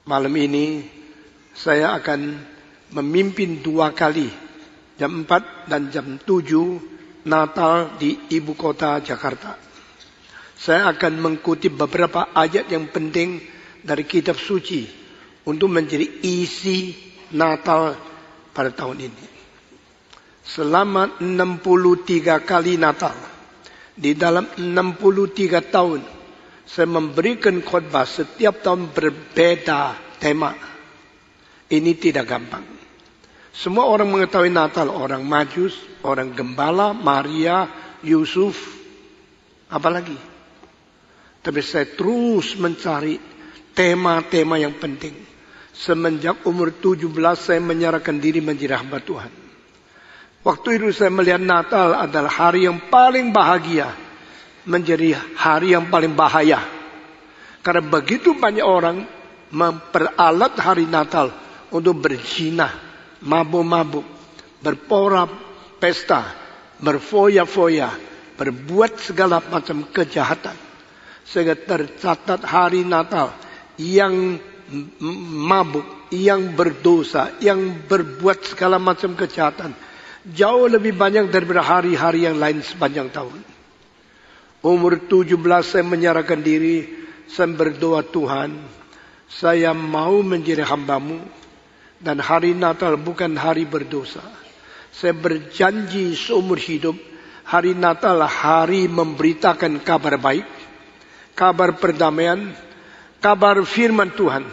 Malam ini saya akan memimpin 2 kali, jam 4 dan jam 7 Natal di ibu kota Jakarta. Saya akan mengutip beberapa ayat yang penting dari kitab suci untuk menjadi isi Natal pada tahun ini. Selama 63 kali Natal, di dalam 63 tahun, saya memberikan khotbah setiap tahun berbeda tema. Ini tidak gampang. Semua orang mengetahui Natal, orang Majus, orang Gembala, Maria, Yusuf, apalagi. Tapi saya terus mencari tema-tema yang penting. Semenjak umur 17 saya menyerahkan diri menjadi hamba Tuhan. Waktu itu saya melihat Natal adalah hari yang paling bahagia, menjadi hari yang paling bahaya. Karena begitu banyak orang memperalat hari Natal untuk berzina, mabuk-mabuk, berpora pesta, berfoya-foya, berbuat segala macam kejahatan. Sehingga tercatat hari Natal yang mabuk, yang berdosa, yang berbuat segala macam kejahatan jauh lebih banyak daripada hari-hari yang lain sepanjang tahun. Umur 17 saya menyerahkan diri, saya berdoa, Tuhan, saya mau menjadi hamba-Mu, dan hari Natal bukan hari berdosa. Saya berjanji seumur hidup, hari Natal hari memberitakan kabar baik, kabar perdamaian, kabar firman Tuhan,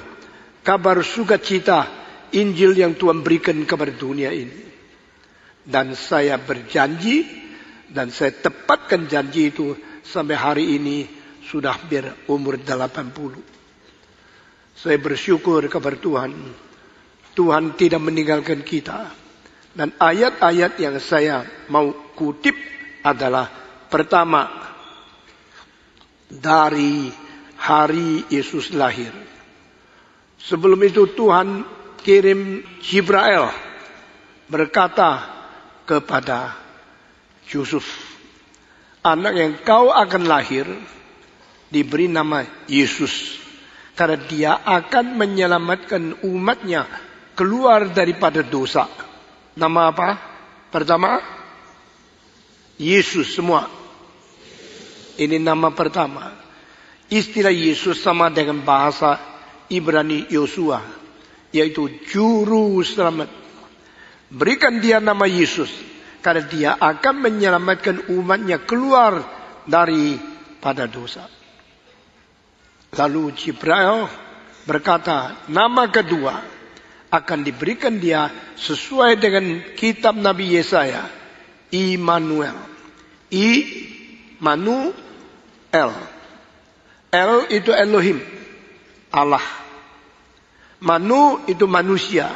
kabar sukacita, Injil yang Tuhan berikan kepada dunia ini. Dan saya berjanji, dan saya tepatkan janji itu sampai hari ini sudah berumur 80. Saya bersyukur kepada Tuhan. Tuhan tidak meninggalkan kita. Dan ayat-ayat yang saya mau kutip adalah pertama, dari hari Yesus lahir. Sebelum itu Tuhan kirim Jibril berkata kepada Yusuf, anak yang kau akan lahir diberi nama Yesus, karena dia akan menyelamatkan umatnya keluar daripada dosa. Nama apa? Pertama, Yesus semua. Ini nama pertama. Istilah Yesus sama dengan bahasa Ibrani Yosua, yaitu juru selamat. Berikan dia nama Yesus, karena dia akan menyelamatkan umatnya keluar daripada dosa. Lalu Jibril berkata, nama kedua akan diberikan dia sesuai dengan kitab Nabi Yesaya, Immanuel. Immanuel. El itu Elohim, Allah. Manu itu manusia.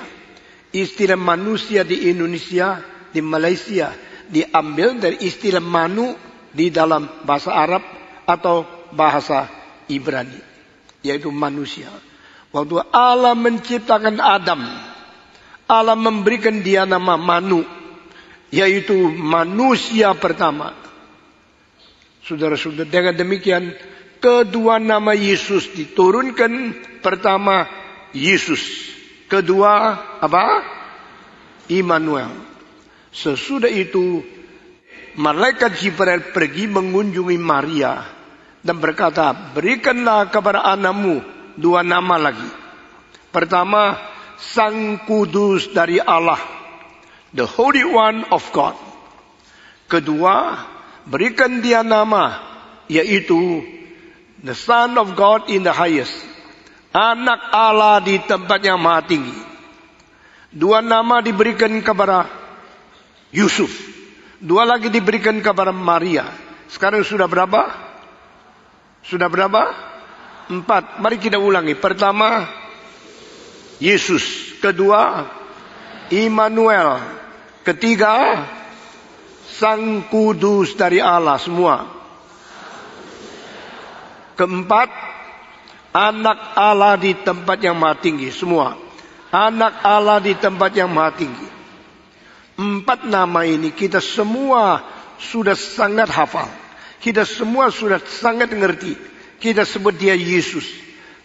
Istilah manusia di Indonesia, di Malaysia diambil dari istilah manu di dalam bahasa Arab atau bahasa Ibrani, yaitu manusia. Waktu Allah menciptakan Adam, Allah memberikan dia nama Manu, yaitu manusia pertama. Saudara-saudara, dengan demikian kedua nama Yesus diturunkan. Pertama Yesus, kedua apa? Immanuel. Sesudah itu malaikat Jibril pergi mengunjungi Maria dan berkata, berikanlah kepada anakmu 2 nama lagi. Pertama, Sang Kudus dari Allah, the Holy One of God. Kedua, berikan dia nama, yaitu the Son of God in the highest, anak Allah di tempat yang maha tinggi. 2 nama diberikan kepada Yusuf, 2 lagi diberikan kepada Maria. Sekarang sudah berapa? Sudah berapa? 4. Mari kita ulangi. Pertama, Yesus. Kedua, Immanuel. Ketiga, Sang Kudus dari Allah semua. Keempat, Anak Allah di tempat yang maha tinggi. Semua. Anak Allah di tempat yang maha tinggi. 4 nama ini kita semua sudah sangat hafal. Kita semua sudah sangat mengerti. Kita sebut dia Yesus,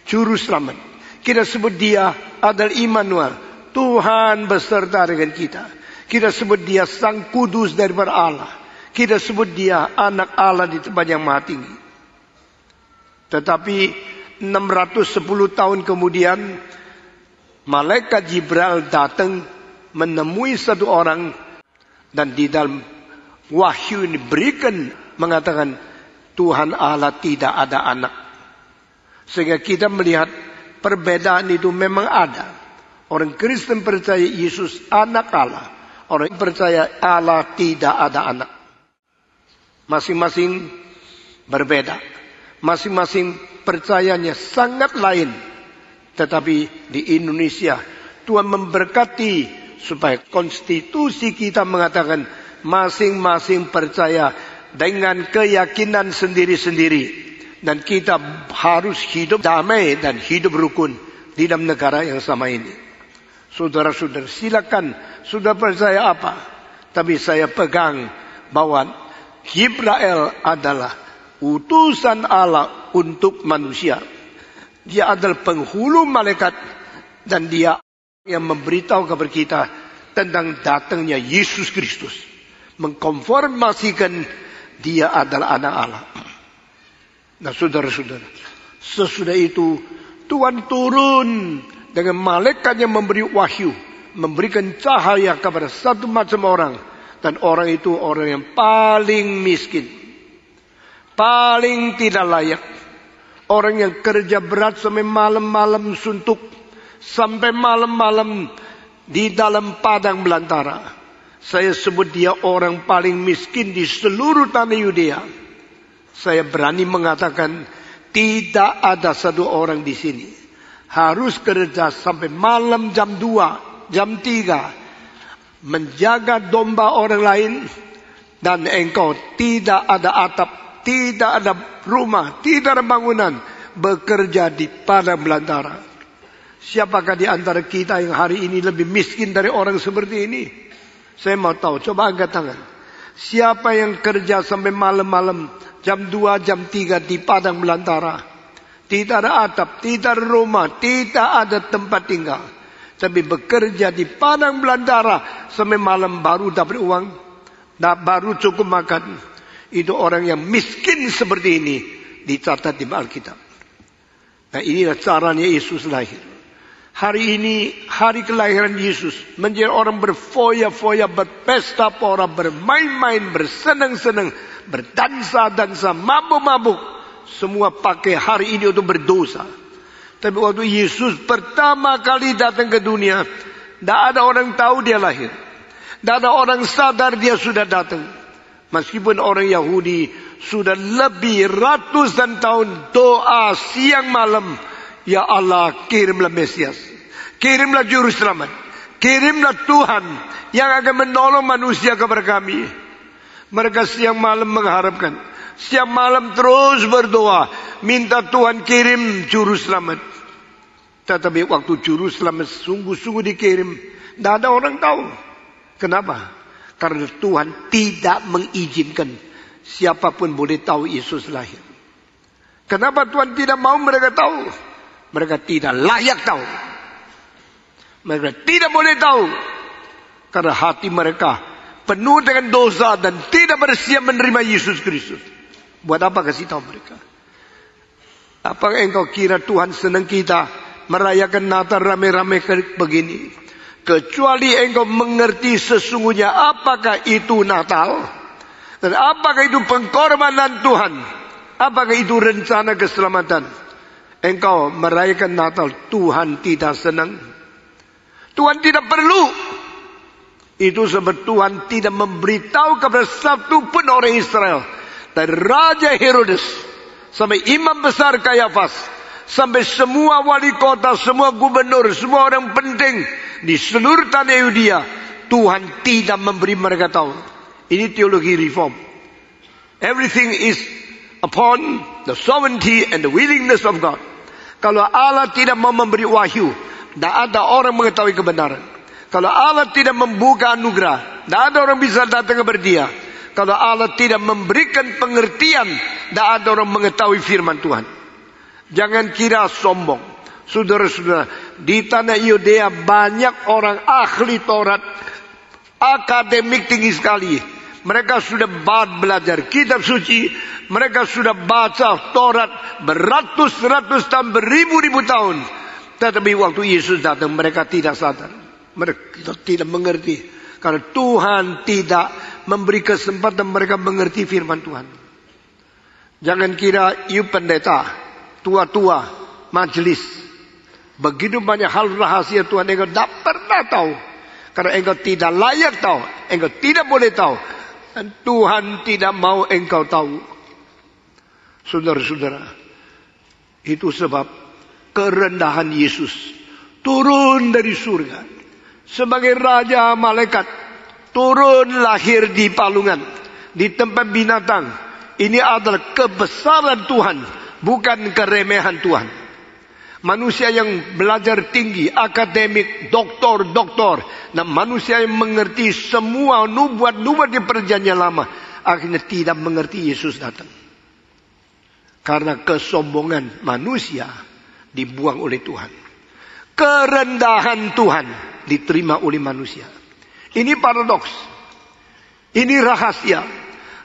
Juru Selamat. Kita sebut dia adalah Immanuel, Tuhan beserta dengan kita. Kita sebut dia Sang Kudus daripada Allah. Kita sebut dia anak Allah di tempat yang maha tinggi. Tetapi 610 tahun kemudian, malaikat Jibril datang menemui satu orang, dan di dalam wahyu ini berikan mengatakan Tuhan Allah tidak ada anak. Sehingga kita melihat perbedaan itu memang ada. Orang Kristen percaya Yesus anak Allah. Orang percaya Allah tidak ada anak. Masing-masing berbeda. Masing-masing percayanya sangat lain. Tetapi di Indonesia Tuhan memberkati supaya konstitusi kita mengatakan masing-masing percaya dengan keyakinan sendiri-sendiri. Dan kita harus hidup damai dan hidup rukun di dalam negara yang sama ini. Saudara-saudara, silakan sudah percaya apa. Tapi saya pegang bahwa Jibril adalah utusan Allah untuk manusia. Dia adalah penghulu malaikat. Dan dia yang memberitahu kepada kita tentang datangnya Yesus Kristus. Mengkonfirmasikan dia adalah anak Allah. Nah saudara-saudara, sesudah itu Tuhan turun dengan malaikat yang memberi wahyu, memberikan cahaya kepada satu macam orang. Dan orang itu orang yang paling miskin, paling tidak layak. Orang yang kerja berat sampai malam-malam suntuk, sampai malam-malam di dalam padang belantara. Saya sebut dia orang paling miskin di seluruh tanah Yudea. Saya berani mengatakan tidak ada satu orang di sini harus kerja sampai malam jam 2, jam 3 menjaga domba orang lain, dan engkau tidak ada atap, tidak ada rumah, tidak ada bangunan, bekerja di padang belantara. Siapakah di antara kita yang hari ini lebih miskin dari orang seperti ini? Saya mau tahu, coba angkat tangan. Siapa yang kerja sampai malam-malam, jam 2, jam 3 di padang belantara? Tidak ada atap, tidak ada rumah, tidak ada tempat tinggal. Tapi bekerja di padang belantara sampai malam baru dapat uang, baru cukup makan. Itu orang yang miskin seperti ini dicatat di Alkitab. Nah inilah caranya Yesus lahir. Hari ini hari kelahiran Yesus, menjadi orang berfoya-foya, berpesta pora, bermain-main, bersenang-senang, berdansa-dansa, mabuk-mabuk. Semua pakai hari ini untuk berdosa. Tapi waktu Yesus pertama kali datang ke dunia, tidak ada orang tahu dia lahir. Tidak ada orang sadar dia sudah datang. Meskipun orang Yahudi sudah lebih ratusan tahun doa siang malam, ya Allah, kirimlah Mesias, kirimlah Juru Selamat, kirimlah Tuhan yang akan menolong manusia kepada kami. Mereka siang malam mengharapkan, siang malam terus berdoa, minta Tuhan kirim Juru Selamat. Tetapi waktu Juru Selamat sungguh-sungguh dikirim, tidak ada orang tahu. Kenapa? Karena Tuhan tidak mengizinkan siapapun boleh tahu Yesus lahir. Kenapa Tuhan tidak mau mereka tahu? Mereka tidak layak tahu. Mereka tidak boleh tahu. Karena hati mereka penuh dengan dosa dan tidak bersiap menerima Yesus Kristus. Buat apa kasih tahu mereka? Apakah engkau kira Tuhan senang kita merayakan Natal rame-rame begini? Kecuali engkau mengerti sesungguhnya apakah itu Natal. Dan apakah itu pengorbanan Tuhan. Apakah itu rencana keselamatan. Engkau merayakan Natal, Tuhan tidak senang. Tuhan tidak perlu. Itu sebab Tuhan tidak memberitahu kepada satu pun orang Israel. Dari Raja Herodes sampai imam besar Kayafas, sampai semua wali kota, semua gubernur, semua orang penting di seluruh tanah Yudea, Tuhan tidak memberi mereka tahu. Ini teologi reform. Everything is upon the sovereignty and the willingness of God. Kalau Allah tidak mau memberi wahyu, tidak ada orang mengetahui kebenaran. Kalau Allah tidak membuka anugerah, tidak ada orang bisa datang kepada Dia. Kalau Allah tidak memberikan pengertian, tidak ada orang mengetahui firman Tuhan. Jangan kira sombong. Saudara-saudara, di tanah Yudea banyak orang ahli Taurat, akademik tinggi sekali. Mereka sudah belajar kitab suci. Mereka sudah baca Taurat beratus-ratus tahun, beribu-ribu tahun. Tetapi waktu Yesus datang, mereka tidak sadar. Mereka tidak mengerti. Karena Tuhan tidak memberi kesempatan mereka mengerti firman Tuhan. Jangan kira you pendeta, tua-tua, majelis. Begitu banyak hal rahasia Tuhan engkau tidak pernah tahu. Karena engkau tidak layak tahu. Engkau tidak boleh tahu. Dan Tuhan tidak mau engkau tahu. Saudara-saudara, itu sebab kerendahan Yesus turun dari surga sebagai raja malaikat, turun lahir di palungan, di tempat binatang. Ini adalah kebesaran Tuhan, bukan keremehan Tuhan. Manusia yang belajar tinggi, akademik, doktor, dan manusia yang mengerti semua nubuat-nubuat di perjanjian lama, akhirnya tidak mengerti Yesus datang. Karena kesombongan manusia dibuang oleh Tuhan. Kerendahan Tuhan diterima oleh manusia. Ini paradoks. Ini rahasia.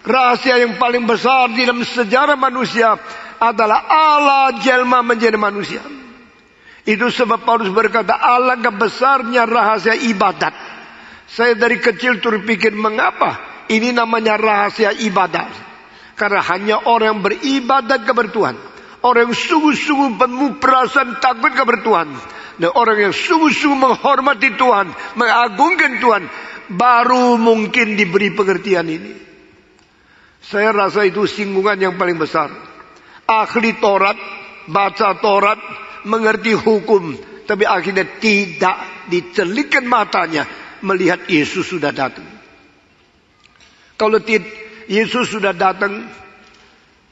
Rahasia yang paling besar di dalam sejarah manusia adalah Allah jelma menjadi manusia. Itu sebab Paulus berkata, alangkah besarnya rahasia ibadat. Saya dari kecil terpikir, mengapa ini namanya rahasia ibadat? Karena hanya orang yang beribadat kepada Tuhan, orang yang sungguh-sungguh penuh perasaan takut kepada Tuhan, dan orang yang sungguh-sungguh menghormati Tuhan, mengagungkan Tuhan, baru mungkin diberi pengertian ini. Saya rasa itu singgungan yang paling besar. Ahli Taurat, baca Taurat, mengerti hukum, tapi akhirnya tidak dicelikkan matanya melihat Yesus sudah datang. Kalau Yesus sudah datang,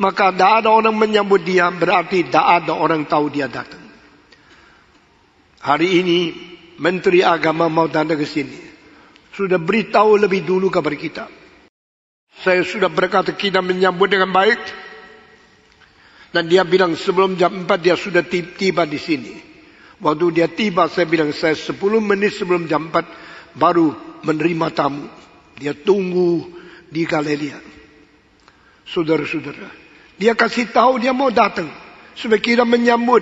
maka tidak ada orang menyambut Dia, berarti tidak ada orang tahu Dia datang. Hari ini Menteri Agama mau datang ke sini, sudah beritahu lebih dulu kepada kita. Saya sudah berkata kita menyambut dengan baik, dan dia bilang sebelum jam 4 dia sudah tiba di sini. Waktu dia tiba, saya bilang saya 10 menit sebelum jam 4 baru menerima tamu. Dia tunggu di Galilea. Saudara-saudara, dia kasih tahu dia mau datang supaya kita menyambut.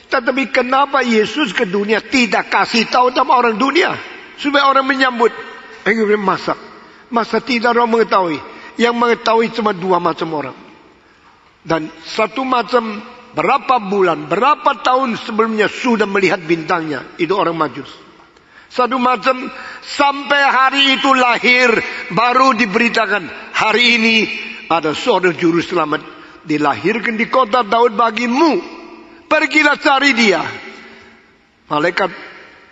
Tetapi kenapa Yesus ke dunia tidak kasih tahu sama orang dunia supaya orang menyambut? Masa tidak orang mengetahui? Yang mengetahui cuma 2 macam orang. Dan satu macam berapa bulan, berapa tahun sebelumnya sudah melihat bintangnya, itu orang Majus. Satu macam sampai hari itu lahir baru diberitakan, hari ini ada seorang juru selamat dilahirkan di kota Daud bagimu, pergilah cari dia. Malaikat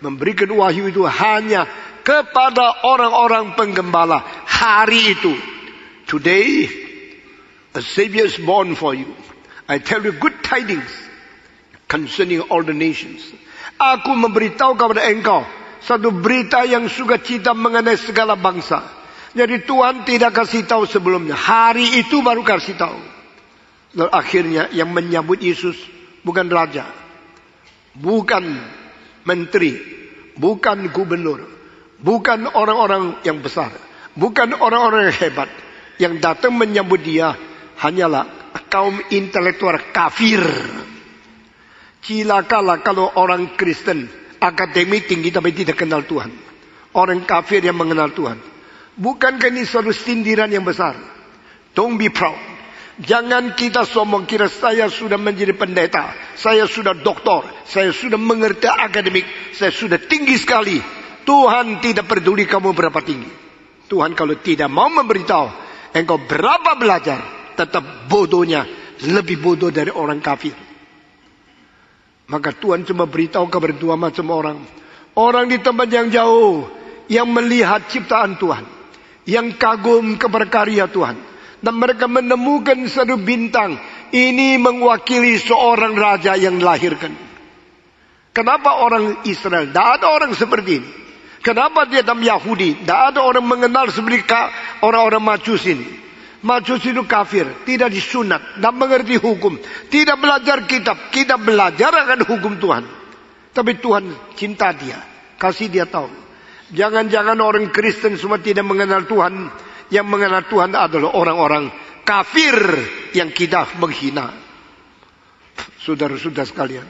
memberikan wahyu itu hanya kepada orang-orang penggembala hari itu. Today a Savior is born for you. I tell you good tidings concerning all the nations. Aku memberitahu kepada engkau satu berita yang sukacita mengenai segala bangsa. Jadi Tuhan tidak kasih tahu sebelumnya. Hari itu baru kasih tahu. Dan akhirnya yang menyambut Yesus bukan raja, bukan menteri, bukan gubernur, bukan orang-orang yang besar, bukan orang-orang yang hebat. Yang datang menyambut dia hanyalah kaum intelektual kafir. Cilakalah kalau orang Kristen akademik tinggi tapi tidak kenal Tuhan. Orang kafir yang mengenal Tuhan. Bukankah ini suatu sindiran yang besar? Don't be proud. Jangan kita sombong kira saya sudah menjadi pendeta, saya sudah doktor, saya sudah mengerti akademik, saya sudah tinggi sekali. Tuhan tidak peduli kamu berapa tinggi. Tuhan kalau tidak mau memberitahu engkau berapa belajar, tetap bodohnya lebih bodoh dari orang kafir. Maka Tuhan cuma beritahu kepada 2 macam orang. Orang di tempat yang jauh, yang melihat ciptaan Tuhan, yang kagum kepada karya Tuhan, dan mereka menemukan satu bintang Ini mewakili seorang raja yang dilahirkan. Kenapa orang Israel? Tidak ada orang seperti ini. Kenapa dia dalam Yahudi? Tidak ada orang mengenal seperti orang-orang Majus ini. Majus itu kafir, tidak disunat, tidak mengerti hukum, tidak belajar kitab, tidak belajar akan hukum Tuhan. Tapi Tuhan cinta dia, kasih dia tahu. Jangan-jangan orang Kristen semua tidak mengenal Tuhan. Yang mengenal Tuhan adalah orang-orang kafir yang kita menghina. Saudara-saudara sekalian,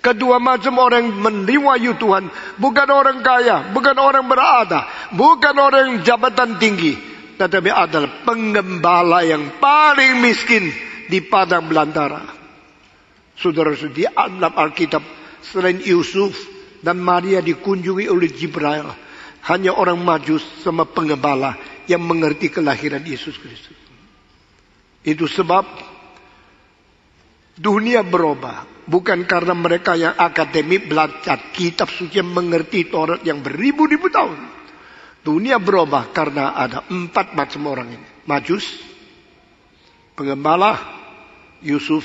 kedua macam orang menerima Tuhan, bukan orang kaya, bukan orang berada, bukan orang jabatan tinggi, tetapi adalah penggembala yang paling miskin di padang belantara. Saudara-saudara, di dalam Alkitab selain Yusuf dan Maria dikunjungi oleh Jibril, hanya orang Majus sama penggembala yang mengerti kelahiran Yesus Kristus. Itu sebab dunia berubah. Bukan karena mereka yang akademik belajar kitab suci yang mengerti Taurat yang beribu-ribu tahun. Dunia berubah karena ada 4 macam orang ini. Majus, penggembala, Yusuf,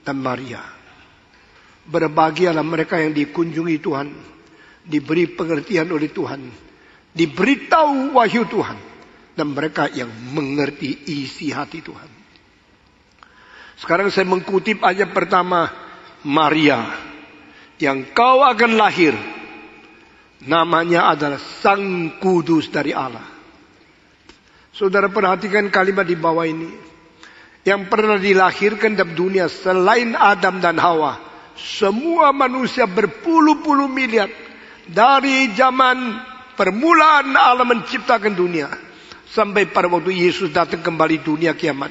dan Maria. Berbahagialah mereka yang dikunjungi Tuhan, diberi pengertian oleh Tuhan, diberitahu wahyu Tuhan, dan mereka yang mengerti isi hati Tuhan. Sekarang saya mengutip ayat pertama, Maria, yang kau akan lahir, namanya adalah Sang Kudus dari Allah. Saudara perhatikan kalimat di bawah ini. Yang pernah dilahirkan dalam dunia selain Adam dan Hawa, semua manusia berpuluh-puluh miliar. Dari zaman permulaan Allah menciptakan dunia sampai pada waktu Yesus datang kembali dunia kiamat.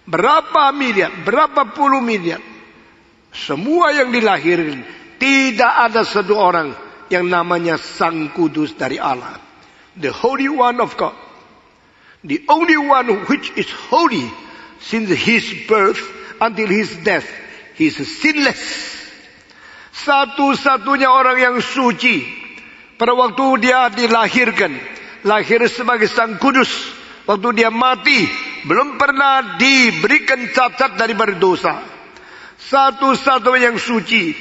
Berapa miliar, berapa puluh miliar. Semua yang dilahirkan, tidak ada satu orang yang namanya Sang Kudus dari Allah. The Holy One of God. The only one which is holy since his birth until his death. He is sinless. Satu-satunya orang yang suci. Pada waktu dia dilahirkan, lahir sebagai Sang Kudus. Waktu dia mati, belum pernah diberikan cacat daripada dosa. Satu-satunya yang suci.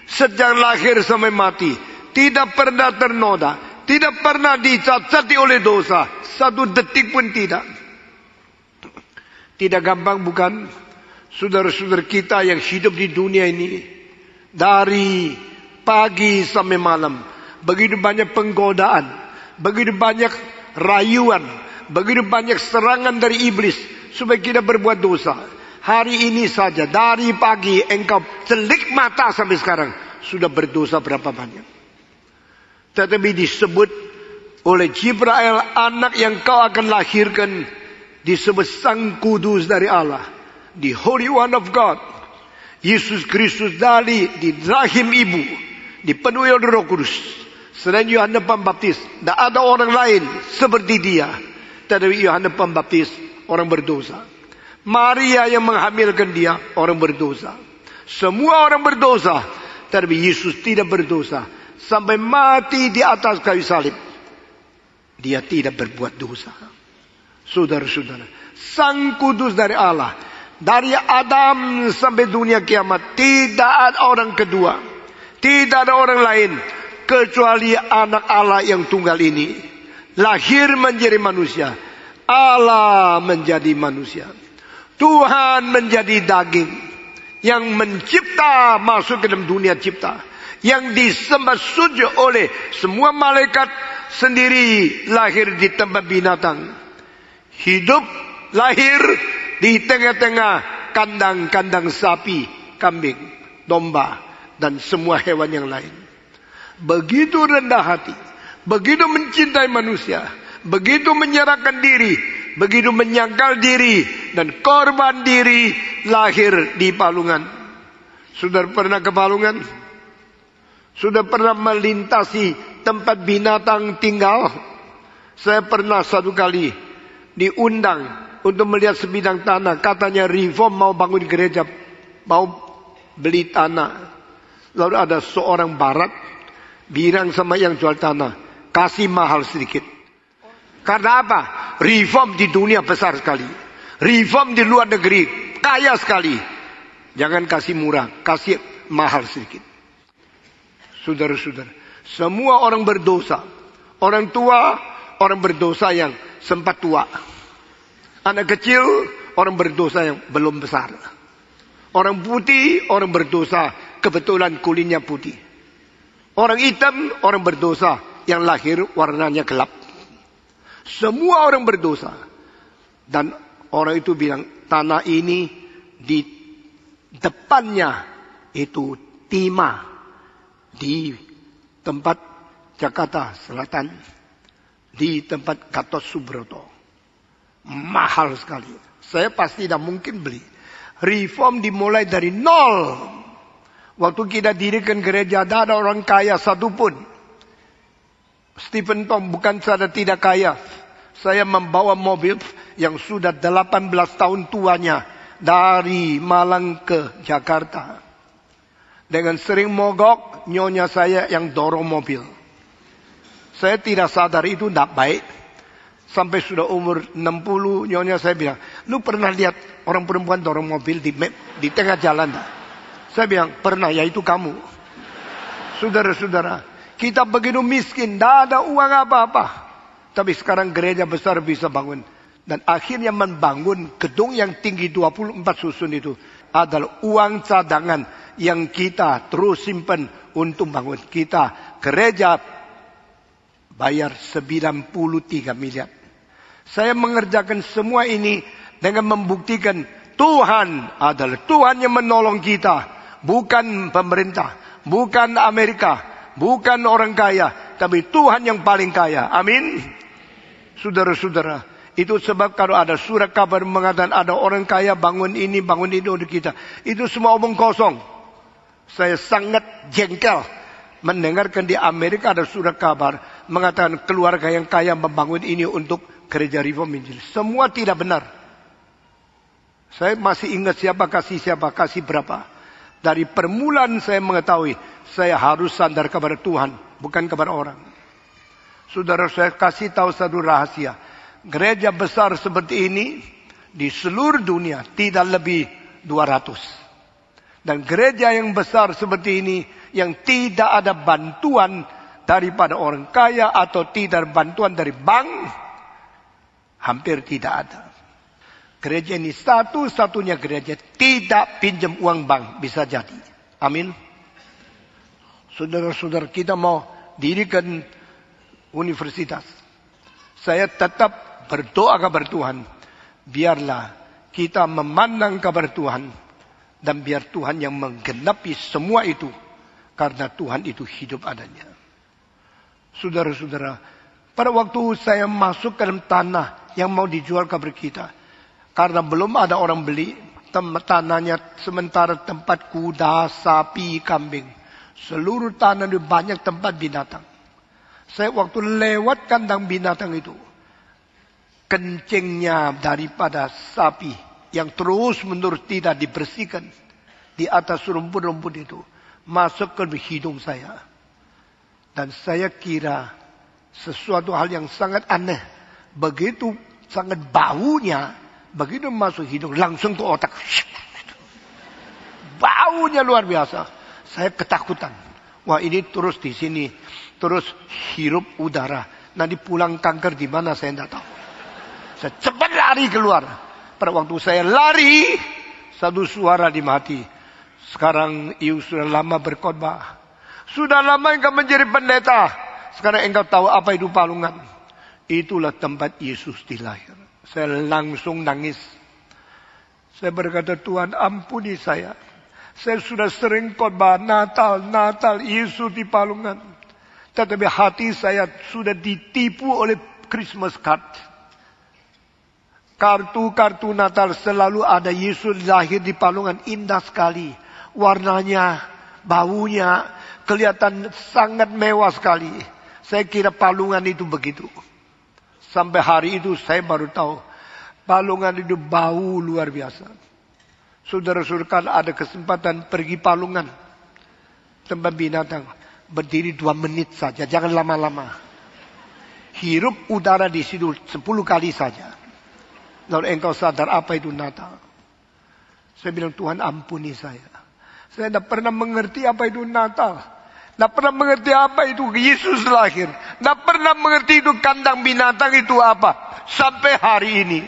Sejak lahir sampai mati, tidak pernah ternoda, tidak pernah dicacati oleh dosa. Satu detik pun tidak. Tidak gampang bukan? Saudara-saudara kita yang hidup di dunia ini, dari pagi sampai malam, begitu banyak penggodaan, begitu banyak rayuan, begitu banyak serangan dari iblis supaya kita berbuat dosa. Hari ini saja, dari pagi engkau celik mata sampai sekarang, sudah berdosa berapa banyak. Tetapi disebut oleh Jibril, anak yang kau akan lahirkan disebut Sang Kudus dari Allah. The Holy One of God. Yesus Kristus dari di rahim ibu, dipenuhi oleh Roh Kudus. Selain Yohanes Pembaptis, tidak ada orang lain seperti dia. Tetapi Yohanes Pembaptis orang berdosa. Maria yang menghamilkan dia orang berdosa. Semua orang berdosa, tetapi Yesus tidak berdosa. Sampai mati di atas kayu salib, dia tidak berbuat dosa. Saudara-saudara, Sang Kudus dari Allah, dari Adam sampai dunia kiamat, tidak ada orang kedua, tidak ada orang lain kecuali anak Allah yang tunggal ini. Lahir menjadi manusia, Allah menjadi manusia, Tuhan menjadi daging, yang mencipta masuk ke dalam dunia cipta, yang disembah sujud oleh semua malaikat, sendiri lahir di tempat binatang, hidup lahir di tengah-tengah kandang-kandang sapi, kambing, domba, dan semua hewan yang lain. Begitu rendah hati, begitu mencintai manusia, begitu menyerahkan diri, begitu menyangkal diri, dan korban diri, lahir di Palungan. Sudah pernah ke Palungan? Sudah pernah melintasi tempat binatang tinggal? Saya pernah satu kali diundang untuk melihat sebidang tanah. Katanya reform mau bangun gereja, mau beli tanah. Lalu ada seorang barat bilang sama yang jual tanah, kasih mahal sedikit. Karena apa? Reform di dunia besar sekali. Reform di luar negeri kaya sekali. Jangan kasih murah, kasih mahal sedikit. Saudara-saudara, semua orang berdosa. Orang tua, orang berdosa yang sempat tua. Anak kecil, orang berdosa yang belum besar. Orang putih, orang berdosa kebetulan kulitnya putih. Orang hitam, orang berdosa yang lahir warnanya gelap. Semua orang berdosa. Dan orang itu bilang, tanah ini di depannya itu timah. Di tempat Jakarta Selatan. Di tempat Gatot Subroto. Mahal sekali. Saya pasti tidak mungkin beli. Reform dimulai dari nol. Waktu kita dirikan gereja, tidak ada orang kaya satupun. Stephen Tong bukan saja tidak kaya. Saya membawa mobil yang sudah 18 tahun tuanya dari Malang ke Jakarta. Dengan sering mogok, nyonya saya yang dorong mobil. Saya tidak sadar itu tidak baik. Sampai sudah umur 60, nyonya saya bilang, lu pernah lihat orang perempuan dorong mobil di tengah jalan tak? Saya bilang, pernah, ya itu kamu. Saudara-saudara, kita begitu miskin, tidak ada uang apa-apa. Tapi sekarang gereja besar bisa bangun. Dan akhirnya membangun gedung yang tinggi 24 susun itu adalah uang cadangan yang kita terus simpan untuk bangun. Kita gereja bayar 93 miliar. Saya mengerjakan semua ini dengan membuktikan Tuhan adalah Tuhan yang menolong kita. Bukan pemerintah, bukan Amerika, bukan orang kaya, tapi Tuhan yang paling kaya. Amin. Saudara-saudara, itu sebab kalau ada surat kabar mengatakan ada orang kaya bangun ini untuk kita. Itu semua omong kosong. Saya sangat jengkel mendengarkan di Amerika ada surat kabar mengatakan keluarga yang kaya membangun ini untuk gereja Reform Injil. Semua tidak benar. Saya masih ingat siapa kasih berapa. Dari permulaan saya mengetahui saya harus sandar kepada Tuhan, bukan kepada orang. Saudara, saya kasih tahu satu rahasia. Gereja besar seperti ini di seluruh dunia tidak lebih 200. Dan gereja yang besar seperti ini yang tidak ada bantuan daripada orang kaya atau tidak ada bantuan dari bank, hampir tidak ada. Gereja ini satu-satunya gereja tidak pinjam uang bank, bisa jadi. Amin. Saudara-saudara, kita mau dirikan universitas. Saya tetap berdoa kepada Tuhan. Biarlah kita memandang kepada Tuhan. Dan biar Tuhan yang menggenapi semua itu. Karena Tuhan itu hidup adanya. Saudara-saudara, pada waktu saya masuk ke dalam tanah yang mau dijual kepada kita. Karena belum ada orang beli, tanahnya sementara tempat kuda, sapi, kambing. Seluruh tanah itu banyak tempat binatang. Saya waktu lewat kandang binatang itu, kencingnya daripada sapi yang terus menerus tidak dibersihkan di atas rumput-rumput itu masuk ke hidung saya. Dan saya kira sesuatu hal yang sangat aneh. Begitu sangat baunya, begitu masuk hidung langsung ke otak. Baunya luar biasa. Saya ketakutan. Wah, ini terus di sini, terus hirup udara. Nanti pulang kanker di mana saya tidak tahu. Saya cepat lari keluar. Pada waktu saya lari, satu suara di hati. Sekarang you sudah lama berkhotbah. Sudah lama engkau menjadi pendeta. Sekarang engkau tahu apa itu Palungan. Itulah tempat Yesus dilahir. Saya langsung nangis. Saya berkata, Tuhan ampuni saya. Saya sudah sering khotbah Natal, Yesus di Palungan. Tetapi hati saya sudah ditipu oleh Christmas card. Kartu-kartu Natal selalu ada Yesus lahir di Palungan. Indah sekali. Warnanya, baunya, kelihatan sangat mewah sekali. Saya kira Palungan itu begitu. Sampai hari itu saya baru tahu. Palungan itu bau luar biasa. Saudara-saudara, ada kesempatan pergi Palungan. Tempat binatang. Berdiri 2 menit saja. Jangan lama-lama. Hirup udara di situ 10 kali saja. Lalu engkau sadar apa itu Natal. Saya bilang, Tuhan ampuni saya. Saya tidak pernah mengerti apa itu Natal. Tidak pernah mengerti apa itu Yesus lahir. Tidak pernah mengerti itu kandang binatang itu apa. Sampai hari ini.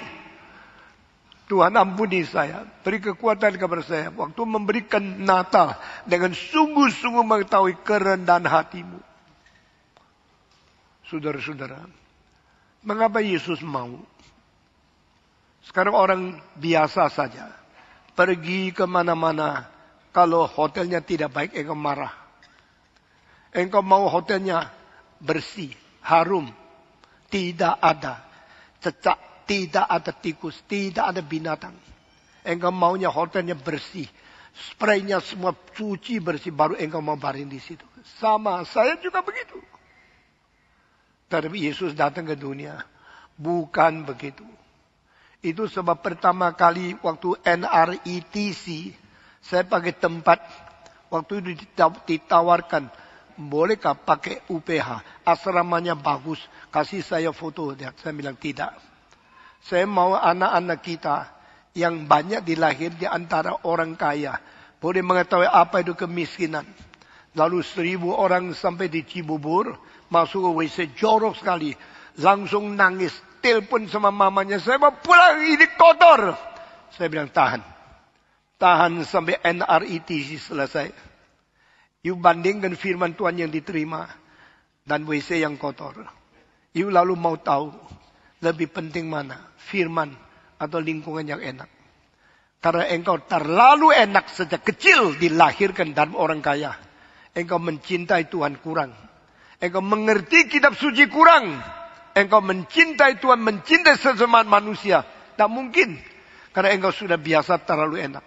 Tuhan ampuni saya. Beri kekuatan kepada saya. Waktu memberikan Natal. Dengan sungguh-sungguh mengetahui kerendahan hatimu. Saudara-saudara. Mengapa Yesus mau? Sekarang orang biasa saja. Pergi kemana-mana. Kalau hotelnya tidak baik, engkau marah. Engkau mau hotelnya bersih, harum. Tidak ada cecak, tidak ada tikus, tidak ada binatang. Engkau maunya hotelnya bersih. Spraynya semua cuci bersih, baru engkau mau baring di situ. Sama, saya juga begitu. Tapi Yesus datang ke dunia. Bukan begitu. Itu sebab pertama kali waktu NRITC, saya pakai tempat, waktu itu ditawarkan. Bolehkah pakai UPH? Asramanya bagus. Kasih saya foto. Saya bilang tidak. Saya mau anak-anak kita yang banyak dilahir di antara orang kaya. Boleh mengetahui apa itu kemiskinan. Lalu 1.000 orang sampai di Cibubur. Masuk ke WC jorok sekali. Langsung nangis. Telepon sama mamanya. Saya mau pulang, ini kotor. Saya bilang tahan. Tahan sampai NRITC selesai. You bandingkan firman Tuhan yang diterima dan WC yang kotor. You lalu mau tahu lebih penting mana, firman atau lingkungan yang enak. Karena engkau terlalu enak sejak kecil dilahirkan dalam orang kaya. Engkau mencintai Tuhan kurang. Engkau mengerti kitab suci kurang. Engkau mencintai Tuhan, mencintai sesama manusia. Tak mungkin. Karena engkau sudah biasa terlalu enak.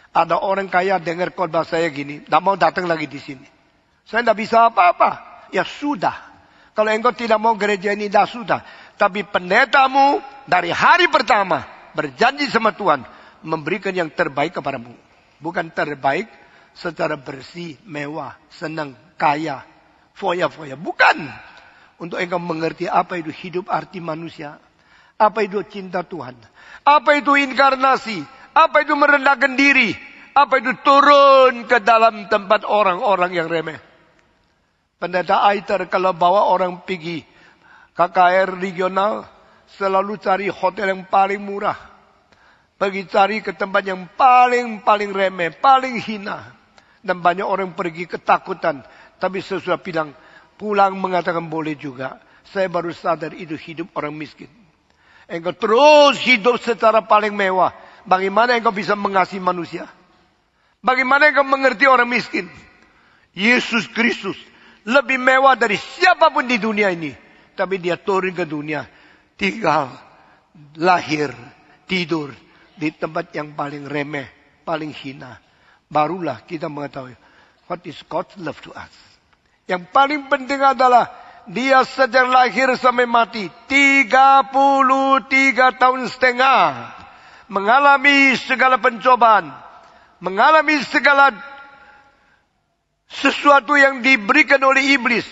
Ada orang kaya dengar khotbah saya gini, tidak mau datang lagi di sini. Saya tidak bisa apa-apa. Ya sudah. Kalau engkau tidak mau gereja ini, dah sudah. Tapi pendetamu dari hari pertama berjanji sama Tuhan memberikan yang terbaik kepadamu. Bukan terbaik secara bersih, mewah, senang, kaya, foya-foya. Bukan. Untuk engkau mengerti apa itu hidup arti manusia. Apa itu cinta Tuhan. Apa itu inkarnasi. Apa itu merendahkan diri? Apa itu turun ke dalam tempat orang-orang yang remeh? Pendeta Aiter kalau bawa orang pergi KKR regional, selalu cari hotel yang paling murah. Pergi cari ke tempat yang paling remeh, paling hina. Dan banyak orang pergi ketakutan. Tapi sesudah bilang, pulang mengatakan boleh juga. Saya baru sadar itu hidup orang miskin. Engkau terus hidup secara paling mewah. Bagaimana engkau bisa mengasihi manusia? Bagaimana engkau mengerti orang miskin? Yesus Kristus lebih mewah dari siapapun di dunia ini. Tapi dia turun ke dunia. Tinggal, lahir, tidur. Di tempat yang paling remeh, paling hina. Barulah kita mengetahui. What is God's love to us? Yang paling penting adalah. Dia sejak lahir sampai mati. 33 tahun setengah. Mengalami segala pencobaan. Mengalami segala sesuatu yang diberikan oleh iblis.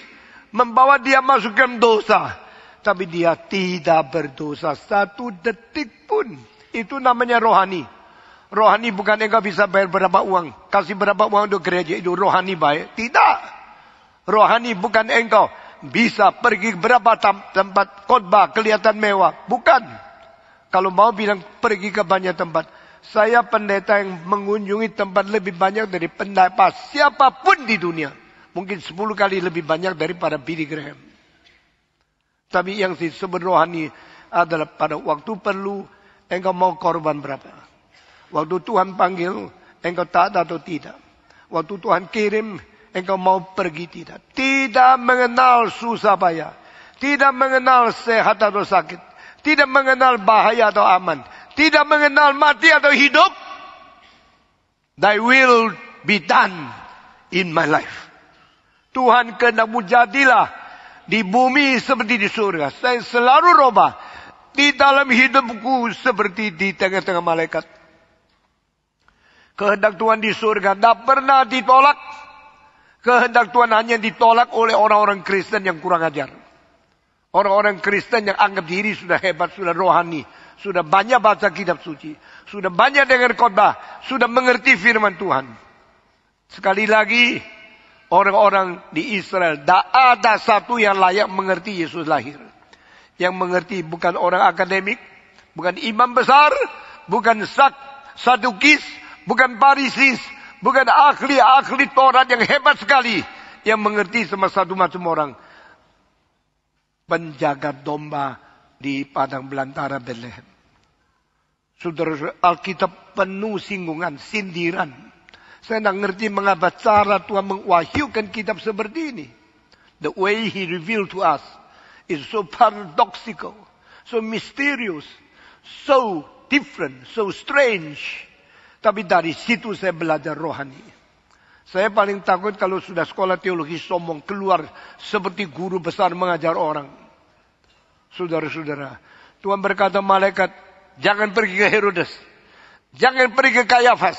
Membawa dia masuk ke dosa. Tapi dia tidak berdosa 1 detik pun. Itu namanya rohani. Rohani bukan engkau bisa bayar berapa uang. Kasih berapa uang untuk gereja. Itu rohani baik. Tidak. Rohani bukan engkau bisa pergi berapa tempat khotbah kelihatan mewah. Bukan. Kalau mau bilang pergi ke banyak tempat. Saya pendeta yang mengunjungi tempat lebih banyak dari pendeta siapapun di dunia. Mungkin 10 kali lebih banyak daripada Billy Graham. Tapi yang disebut rohani adalah pada waktu perlu engkau mau korban berapa. Waktu Tuhan panggil engkau taat atau tidak. Waktu Tuhan kirim engkau mau pergi tidak. Tidak mengenal susah payah. Tidak mengenal sehat atau sakit. Tidak mengenal bahaya atau aman. Tidak mengenal mati atau hidup. Thy will be done in my life. Tuhan kehendakmu jadilah di bumi seperti di surga. Saya selalu robah. Di dalam hidupku seperti di tengah-tengah malaikat. Kehendak Tuhan di surga tidak pernah ditolak. Kehendak Tuhan hanya ditolak oleh orang-orang Kristen yang kurang ajar. Orang-orang Kristen yang anggap diri sudah hebat, sudah rohani, sudah banyak baca kitab suci, sudah banyak dengar khotbah, sudah mengerti firman Tuhan. Sekali lagi, orang-orang di Israel, tak ada satu yang layak mengerti Yesus lahir. Yang mengerti bukan orang akademik, bukan imam besar, bukan sadukis, bukan Farisis, bukan ahli-ahli Taurat yang hebat sekali. Yang mengerti sama satu macam orang. Penjaga domba di padang belantara Bethlehem. Saudara, Alkitab penuh singgungan, sindiran. Saya tidak ngerti mengapa cara Tuhan mengwahyukan kitab seperti ini. The way He revealed to us is so paradoxical, so mysterious, so different, so strange. Tapi dari situ saya belajar rohani. Saya paling takut kalau sudah sekolah teologi sombong keluar seperti guru besar mengajar orang. Saudara-saudara, Tuhan berkata malaikat, jangan pergi ke Herodes, jangan pergi ke Kayafas,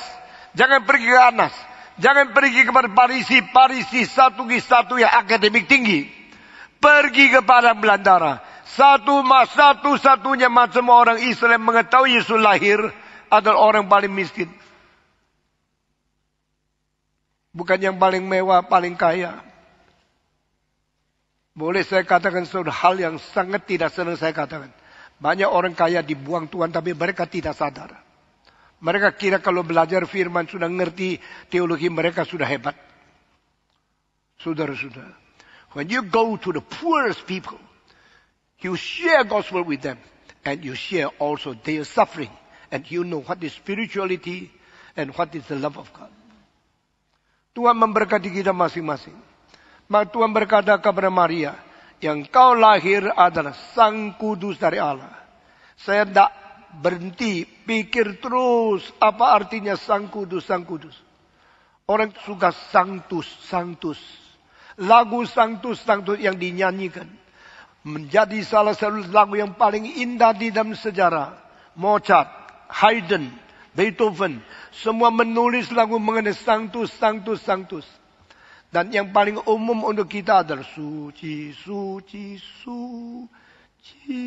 jangan pergi ke Anas, jangan pergi kepada Parisi satu yang akademik tinggi. Pergi ke padang belantara. Satu-satunya macam orang Israel mengetahui Yesus lahir adalah orang paling miskin. Bukan yang paling mewah, paling kaya. Boleh saya katakan suatu hal yang sangat tidak senang saya katakan. Banyak orang kaya dibuang Tuhan tapi mereka tidak sadar. Mereka kira kalau belajar firman sudah ngerti teologi mereka sudah hebat. Saudara-saudara, when you go to the poorest people, you share gospel with them. And you share also their suffering. And you know what is spirituality and what is the love of God. Tuhan memberkati kita masing-masing. Maka Tuhan berkata kepada Maria, yang kau lahir adalah Sang Kudus dari Allah. Saya tidak berhenti pikir terus apa artinya Sang Kudus, Sang Kudus. Orang suka Sanctus, Sanctus. Lagu Sanctus, Sanctus yang dinyanyikan menjadi salah satu lagu yang paling indah di dalam sejarah. Mozart, Haydn, Beethoven, semua menulis lagu mengenai Sanctus, Sanctus, Sanctus. Dan yang paling umum untuk kita adalah suci, suci, suci.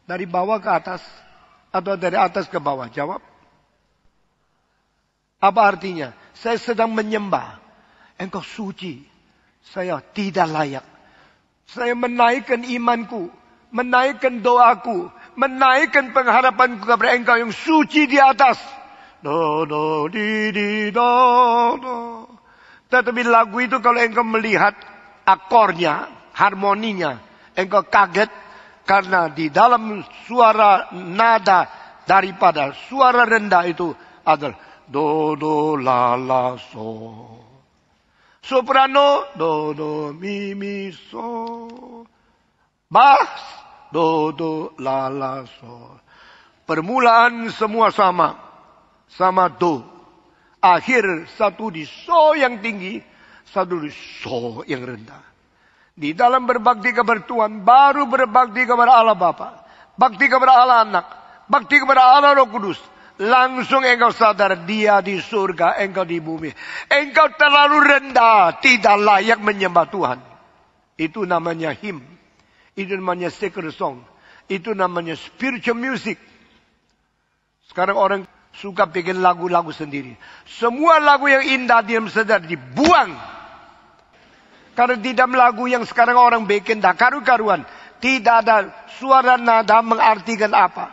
Dari bawah ke atas atau dari atas ke bawah? Jawab. Apa artinya? Saya sedang menyembah. Engkau suci. Saya tidak layak. Saya menaikkan imanku, menaikkan doaku, menaikkan pengharapanku kepada Engkau yang suci di atas. Do, do, di, do, do. Tetapi lagu itu kalau engkau melihat akornya, harmoninya, engkau kaget karena di dalam suara nada daripada suara rendah itu adalah do, do, la, la, so. Soprano, do, do, mi, mi, so. Bass, do, do, la, la, so. Permulaan semua sama. Sama do. Akhir satu di so yang tinggi, satu di so yang rendah. Di dalam berbakti kepada Tuhan, baru berbakti kepada Allah Bapa, bakti kepada Allah Anak, bakti kepada Allah Roh Kudus. Langsung engkau sadar dia di surga, engkau di bumi. Engkau terlalu rendah, tidak layak menyembah Tuhan. Itu namanya hymn. Itu namanya sacred song. Itu namanya spiritual music. Sekarang orang suka bikin lagu-lagu sendiri. Semua lagu yang indah diam saja dibuang. Karena di dalam lagu yang sekarang orang bikin dah karu-karuan. Tidak ada suara nada mengartikan apa.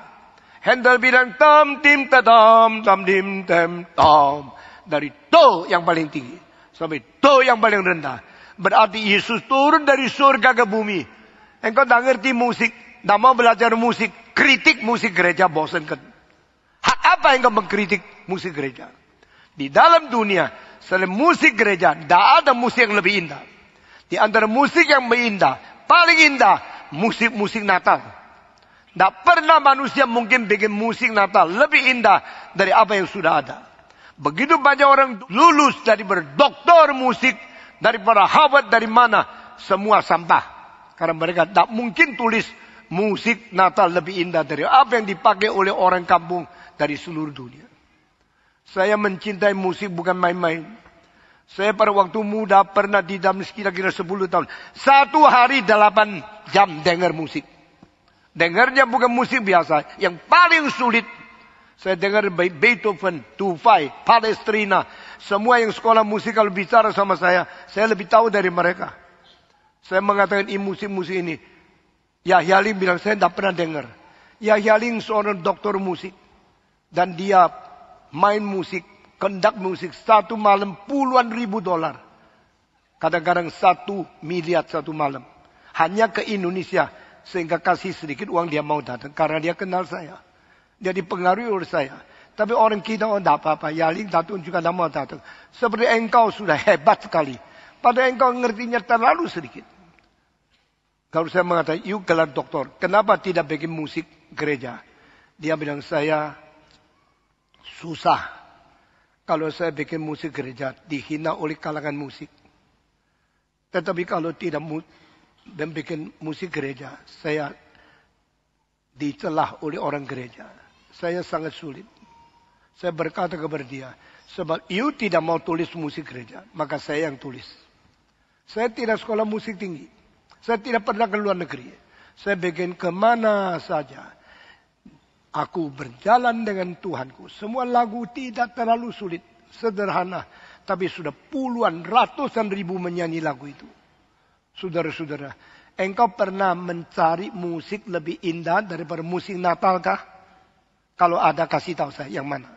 Handel bilang tam tim tam tam dim tam tam. Dari do yang paling tinggi sampai do yang paling rendah. Berarti Yesus turun dari surga ke bumi. Engkau tak ngerti musik, tak mau belajar musik, kritik musik gereja bosan kan? Hak apa engkau mengkritik musik gereja? Di dalam dunia, selain musik gereja, tidak ada musik yang lebih indah. Di antara musik yang indah, paling indah, musik-musik Natal. Tidak pernah manusia mungkin bikin musik Natal lebih indah dari apa yang sudah ada. Begitu banyak orang lulus dari berdoktor musik, daripada Harvard, dari mana, semua sampah. Karena mereka tak mungkin tulis musik Natal lebih indah dari apa yang dipakai oleh orang kampung dari seluruh dunia. Saya mencintai musik bukan main-main. Saya pada waktu muda pernah di dalam kira-kira 10 tahun. 1 hari 8 jam dengar musik. Dengarnya bukan musik biasa. Yang paling sulit. Saya dengar Beethoven, Dufay, Palestrina. Semua yang sekolah musik kalau bicara sama saya lebih tahu dari mereka. Saya mengatakan musik-musik ini. Yahya Ling bilang, saya tidak pernah dengar. Yahya Ling seorang doktor musik. Dan dia main musik, kondak musik. Satu malam puluhan ribu dolar. Kadang-kadang 1 miliar satu malam. Hanya ke Indonesia. Sehingga kasih sedikit uang dia mau datang. Karena dia kenal saya. Dia dipengaruhi oleh saya. Tapi orang kita, tidak apa-apa. Yahya Ling datang juga tidak mau datang. Seperti engkau sudah hebat sekali. Padahal engkau ngertinya terlalu sedikit. Kalau saya mengatakan, you gelar doktor. Kenapa tidak bikin musik gereja? Dia bilang, saya susah. Kalau saya bikin musik gereja, dihina oleh kalangan musik. Tetapi kalau tidak bikin musik gereja, saya dicelah oleh orang gereja. Saya sangat sulit. Saya berkata kepada dia, sebab you tidak mau tulis musik gereja, maka saya yang tulis. Saya tidak sekolah musik tinggi. Saya tidak pernah ke luar negeri. Saya bikin kemana saja. Aku berjalan dengan Tuhanku. Semua lagu tidak terlalu sulit. Sederhana. Tapi sudah puluhan, ratusan ribu menyanyi lagu itu. Saudara-saudara. Engkau pernah mencari musik lebih indah daripada musik Natal kah? Kalau ada kasih tahu saya. Yang mana?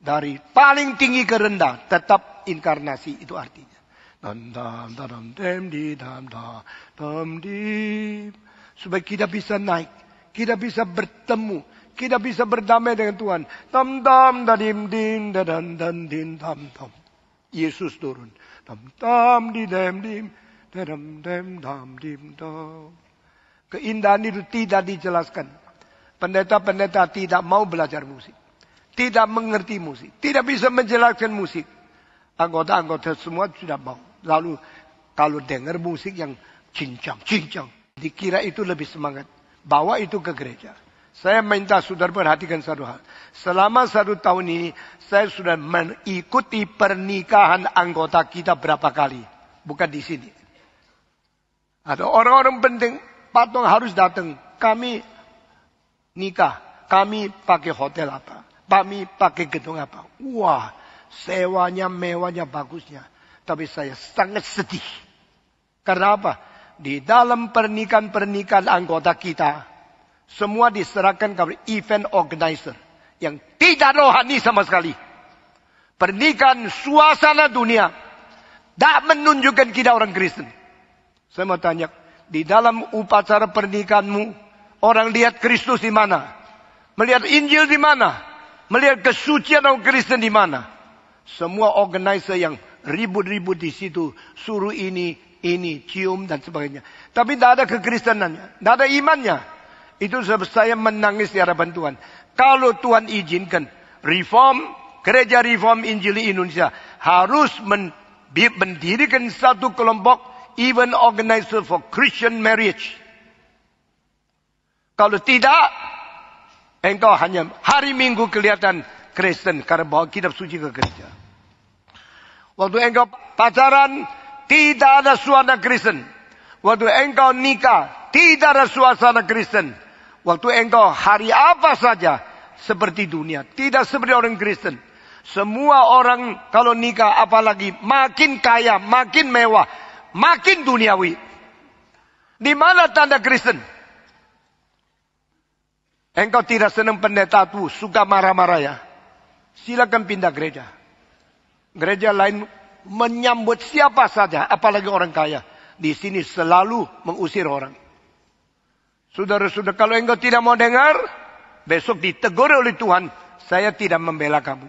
Dari paling tinggi ke rendah. Tetap inkarnasi itu artinya. Supaya kita bisa naik. Kita bisa bertemu. Kita bisa berdamai dengan Tuhan. Yesus turun. Keindahan itu tidak dijelaskan. Pendeta-pendeta tidak mau belajar musik. Tidak mengerti musik. Tidak bisa menjelaskan musik. Anggota-anggota semua sudah mau. Lalu kalau dengar musik yang cincang, dikira itu lebih semangat. Bawa itu ke gereja. Saya minta saudara perhatikan satu hal. Selama 1 tahun ini, saya sudah mengikuti pernikahan anggota kita berapa kali. Bukan di sini. Ada orang-orang penting, patong harus datang. Kami nikah. Kami pakai hotel apa. Kami pakai gedung apa. Wah, sewanya, mewahnya, bagusnya. Tapi saya sangat sedih. Karena apa? Di dalam pernikahan anggota kita, semua diserahkan kepada event organizer. Yang tidak rohani sama sekali. Pernikahan suasana dunia. Tak menunjukkan kita orang Kristen. Saya mau tanya, di dalam upacara pernikahanmu, orang lihat Kristus di mana? Melihat Injil di mana? Melihat kesucian orang Kristen di mana? Semua organizer yang ribut-ribut di situ, suruh ini, cium dan sebagainya. Tapi tidak ada kekristenannya, tidak ada imannya. Itu sebab saya menangis di hadapan Tuhan. Kalau Tuhan izinkan, gereja reform Injili Indonesia harus mendirikan satu kelompok event organizer for Christian marriage. Kalau tidak, engkau hanya hari Minggu kelihatan Kristen karena bawa kitab suci ke gereja. Waktu engkau pacaran, tidak ada suasana Kristen. Waktu engkau nikah, tidak ada suasana Kristen. Waktu engkau hari apa saja, seperti dunia. Tidak seperti orang Kristen. Semua orang kalau nikah, apalagi makin kaya, makin mewah, makin duniawi. Di mana tanda Kristen? Engkau tidak senang pendeta itu, suka marah-marah ya. Silakan pindah gereja. Gereja lain menyambut siapa saja, apalagi orang kaya. Di sini selalu mengusir orang. Saudara-saudara, kalau engkau tidak mau dengar, besok ditegur oleh Tuhan, saya tidak membela kamu.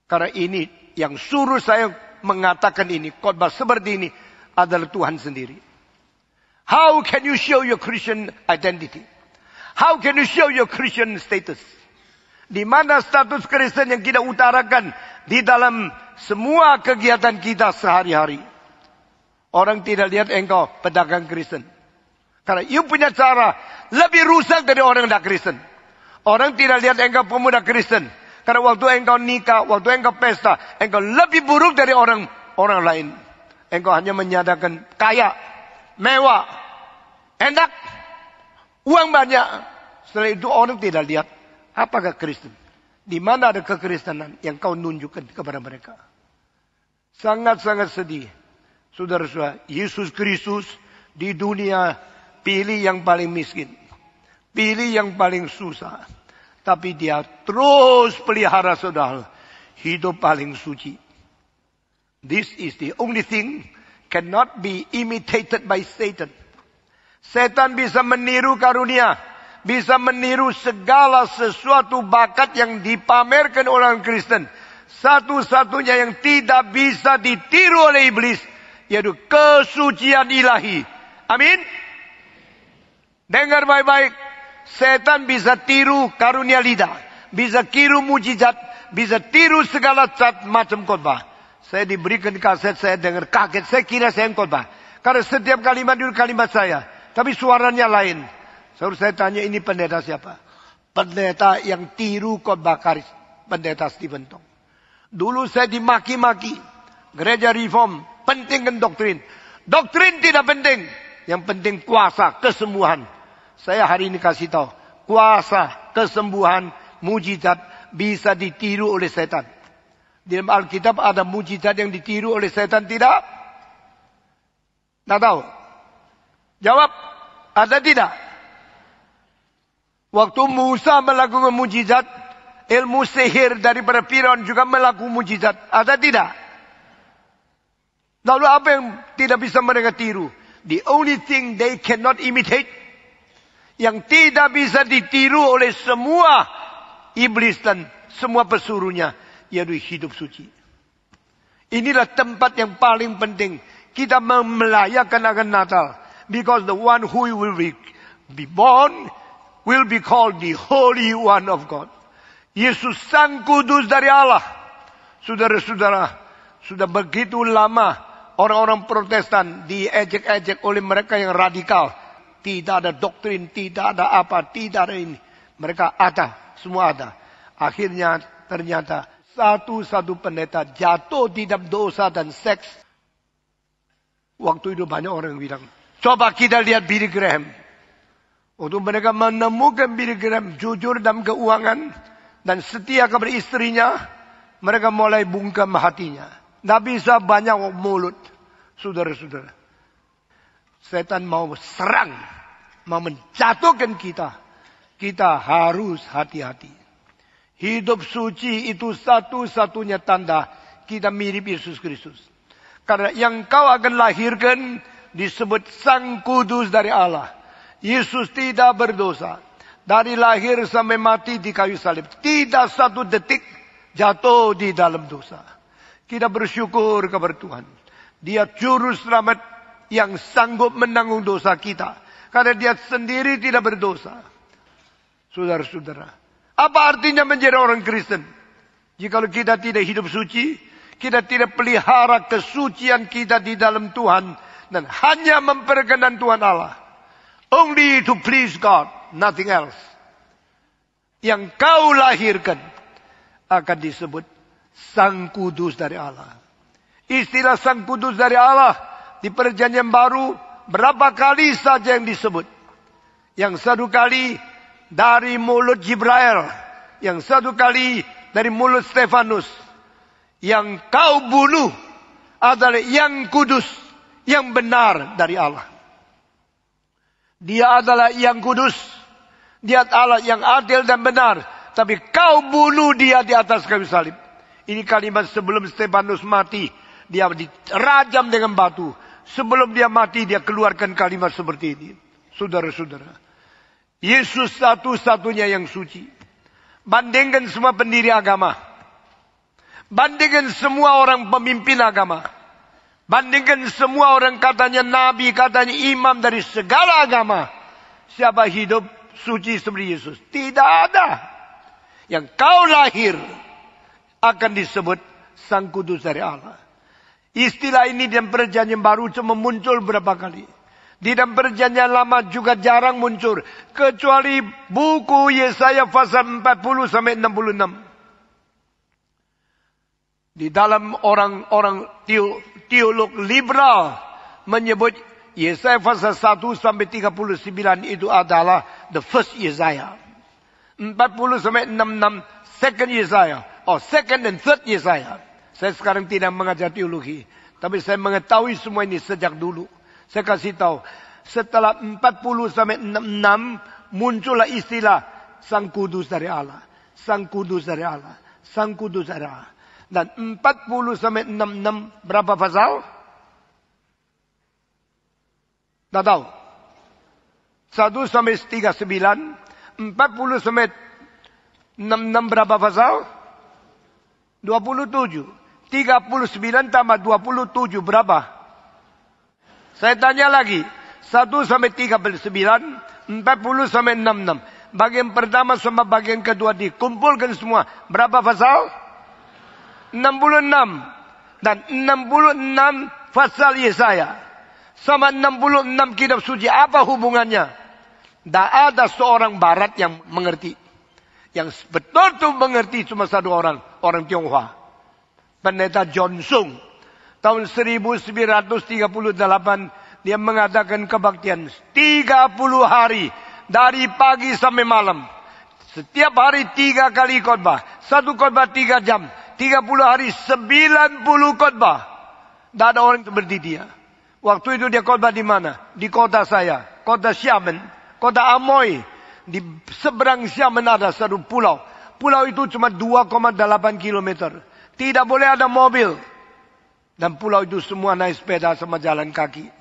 Karena ini yang suruh saya mengatakan ini, khotbah seperti ini adalah Tuhan sendiri. How can you show your Christian identity? How can you show your Christian status? Di mana status Kristen yang kita utarakan di dalam semua kegiatan kita sehari-hari? Orang tidak lihat engkau pedagang Kristen. Karena you punya cara lebih rusak dari orang yang tidak Kristen. Orang tidak lihat engkau pemuda Kristen. Karena waktu engkau nikah, waktu engkau pesta, engkau lebih buruk dari orang lain. Engkau hanya menyatakan kaya, mewah, enak, uang banyak. Setelah itu orang tidak lihat apakah Kristen. Di mana ada kekristenan yang kau nunjukkan kepada mereka. Sangat-sangat sedih. Saudara-saudara, Yesus Kristus di dunia pilih yang paling miskin. Pilih yang paling susah. Tapi dia terus pelihara saudara. Hidup paling suci. This is the only thing cannot be imitated by Satan. Setan bisa meniru karunia. Bisa meniru segala sesuatu bakat yang dipamerkan orang Kristen. Satu-satunya yang tidak bisa ditiru oleh iblis, yaitu kesucian ilahi. Amin. Dengar baik-baik. Setan bisa tiru karunia lidah. Bisa tiru mujizat. Bisa tiru segala macam khotbah. Saya diberikan kaset, saya dengar kaget. Saya kira saya khotbah. Karena setiap kalimat itu kalimat saya. Tapi suaranya lain. Saya tanya, ini pendeta siapa? Pendeta yang tiru khotbah karis. Pendeta Stephen Tong. Dulu saya dimaki-maki. Gereja Reform pentingkan doktrin. Doktrin tidak penting. Yang penting kuasa, kesembuhan. Saya hari ini kasih tahu. Kuasa, kesembuhan, mujizat bisa ditiru oleh setan. Di dalam Alkitab ada mujizat yang ditiru oleh setan tidak? Tidak tahu. Jawab, ada tidak? Waktu Musa melakukan mujizat, ilmu sihir daripada Firaun juga melakukan mujizat. Ada tidak? Lalu apa yang tidak bisa mereka tiru? The only thing they cannot imitate, yang tidak bisa ditiru oleh semua iblis dan semua pesuruhnya, yaitu hidup suci. Inilah tempat yang paling penting kita merayakan akan Natal. Because the one who will be born will be called the Holy One of God. Yesus Sang Kudus dari Allah. Saudara-saudara, sudah begitu lama orang-orang Protestan diejek-ejek oleh mereka yang radikal. Tidak ada doktrin, tidak ada apa, tidak ada ini. Mereka ada, semua ada. Akhirnya ternyata satu-satu pendeta jatuh di dalam dosa dan seks. Waktu itu banyak orang yang bilang, coba kita lihat Billy Graham. Untuk mereka menemukan Billy Graham jujur dalam keuangan dan setia kepada istrinya, mereka mulai bungkam hatinya. Tidak bisa banyak mulut. Saudara-saudara, setan mau serang, mau menjatuhkan kita. Kita harus hati-hati. Hidup suci itu satu-satunya tanda kita mirip Yesus Kristus. Karena yang kau akan lahirkan disebut Sang Kudus dari Allah. Yesus tidak berdosa. Dari lahir sampai mati di kayu salib. Tidak satu detik jatuh di dalam dosa. Kita bersyukur kepada Tuhan. Dia juru selamat yang sanggup menanggung dosa kita. Karena dia sendiri tidak berdosa. Saudara-saudara, apa artinya menjadi orang Kristen? Jika kita tidak hidup suci, kita tidak pelihara kesucian kita di dalam Tuhan, dan hanya memperkenan Tuhan Allah. Only to please God, nothing else. Yang kau lahirkan akan disebut Sang Kudus dari Allah. Istilah Sang Kudus dari Allah di Perjanjian Baru berapa kali saja yang disebut? Yang satu kali dari mulut Jibril, yang satu kali dari mulut Stefanus. Yang kau bunuh adalah yang kudus, yang benar dari Allah. Dia adalah yang kudus. Dia adalah yang adil dan benar. Tapi kau bunuh dia di atas kayu salib. Ini kalimat sebelum Stefanus mati. Dia dirajam dengan batu. Sebelum dia mati, dia keluarkan kalimat seperti ini. Saudara-saudara, Yesus satu-satunya yang suci. Bandingkan semua pendiri agama. Bandingkan semua orang pemimpin agama. Bandingkan semua orang katanya nabi, katanya imam dari segala agama. Siapa hidup suci seperti Yesus? Tidak ada. Yang kau lahir akan disebut Sang Kudus dari Allah. Istilah ini di dalam Perjanjian Baru cuma muncul berapa kali. Di dalam Perjanjian Lama juga jarang muncul. Kecuali buku Yesaya pasal 40 sampai 66. Di dalam orang-orang teolog liberal menyebut Yesaya pasal 1 sampai 39 itu adalah the first Yesaya. 40 sampai 66 second Yesaya. Second and third Yesaya. Saya sekarang tidak mengajar teologi. Tapi saya mengetahui semua ini sejak dulu. Saya kasih tahu. Setelah 40 sampai 66 muncullah istilah Sang Kudus dari Allah. Sang Kudus dari Allah. Sang Kudus dari Allah. Dan 40 sampai 66 berapa pasal? Tak tahu. 1 sampai 39. 40 sampai 66 berapa pasal? 27. 39 tambah 27 berapa? Saya tanya lagi. 1 sampai 39, 40 sampai 66. Bagian pertama sama bagian kedua dikumpulkan semua. Berapa pasal? 66. Dan 66 pasal Yesaya. Sama 66 kitab suci. Apa hubungannya? Tidak ada seorang barat yang mengerti. Yang betul-betul mengerti cuma satu orang. Orang Tionghoa. Pendeta John Sung. Tahun 1938 dia mengadakan kebaktian 30 hari. Dari pagi sampai malam. Setiap hari 3 kali khotbah. Satu khotbah 3 jam. 30 hari 90 khotbah. Tidak ada orang seperti dia. Waktu itu dia khotbah di mana? Di kota saya. Kota Xiamen. Kota Amoy. Di seberang Xiamen ada satu pulau. Pulau itu cuma 2,8 kilometer. Tidak boleh ada mobil. Dan pulau itu semua naik sepeda sama jalan kaki.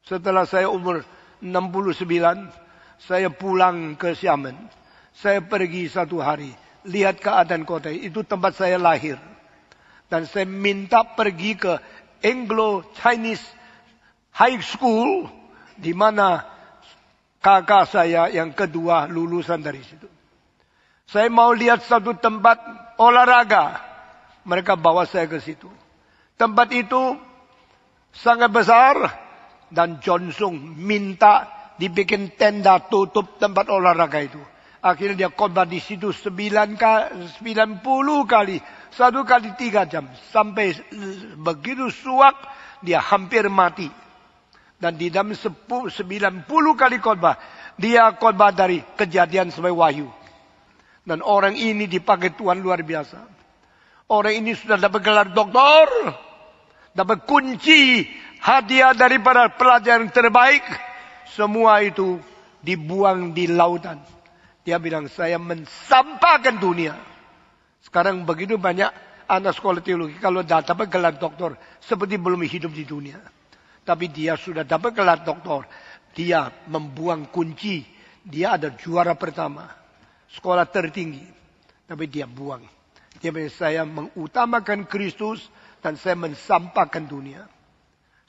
Setelah saya umur 69, saya pulang ke Xiamen. Saya pergi satu hari. Lihat keadaan kota. Itu tempat saya lahir. Dan saya minta pergi ke Anglo-Chinese High School. Di mana kakak saya yang kedua lulusan dari situ. Saya mau lihat satu tempat olahraga. Mereka bawa saya ke situ. Tempat itu sangat besar. Dan John Sung minta dibikin tenda tutup tempat olahraga itu. Akhirnya dia khotbah di situ 90 kali. 1 kali 3 jam. Sampai begitu suak dia hampir mati. Dan di dalam 90 kali khotbah. Dia khotbah dari Kejadian sampai Wahyu. Dan orang ini dipakai Tuhan luar biasa. Orang ini sudah dapat gelar doktor. Dapat kunci hadiah daripada pelajar yang terbaik. Semua itu dibuang di lautan. Dia bilang, saya mensampahkan dunia. Sekarang begitu banyak anak sekolah teologi. Kalau dah dapat gelar doktor. Seperti belum hidup di dunia. Tapi dia sudah dapat gelar doktor. Dia membuang kunci. Dia ada juara pertama. Sekolah tertinggi. Tapi dia buang. Dia bilang, saya mengutamakan Kristus. Dan saya mensampahkan dunia.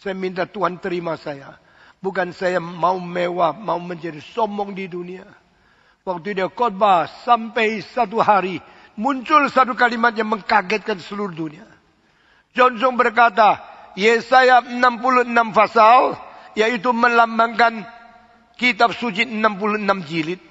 Saya minta Tuhan terima saya. Bukan saya mau mewah, mau menjadi sombong di dunia. Waktu dia khotbah sampai satu hari. Muncul satu kalimat yang mengkagetkan seluruh dunia. John Sung berkata, Yesaya 66 pasal. Yaitu melambangkan kitab suci 66 jilid.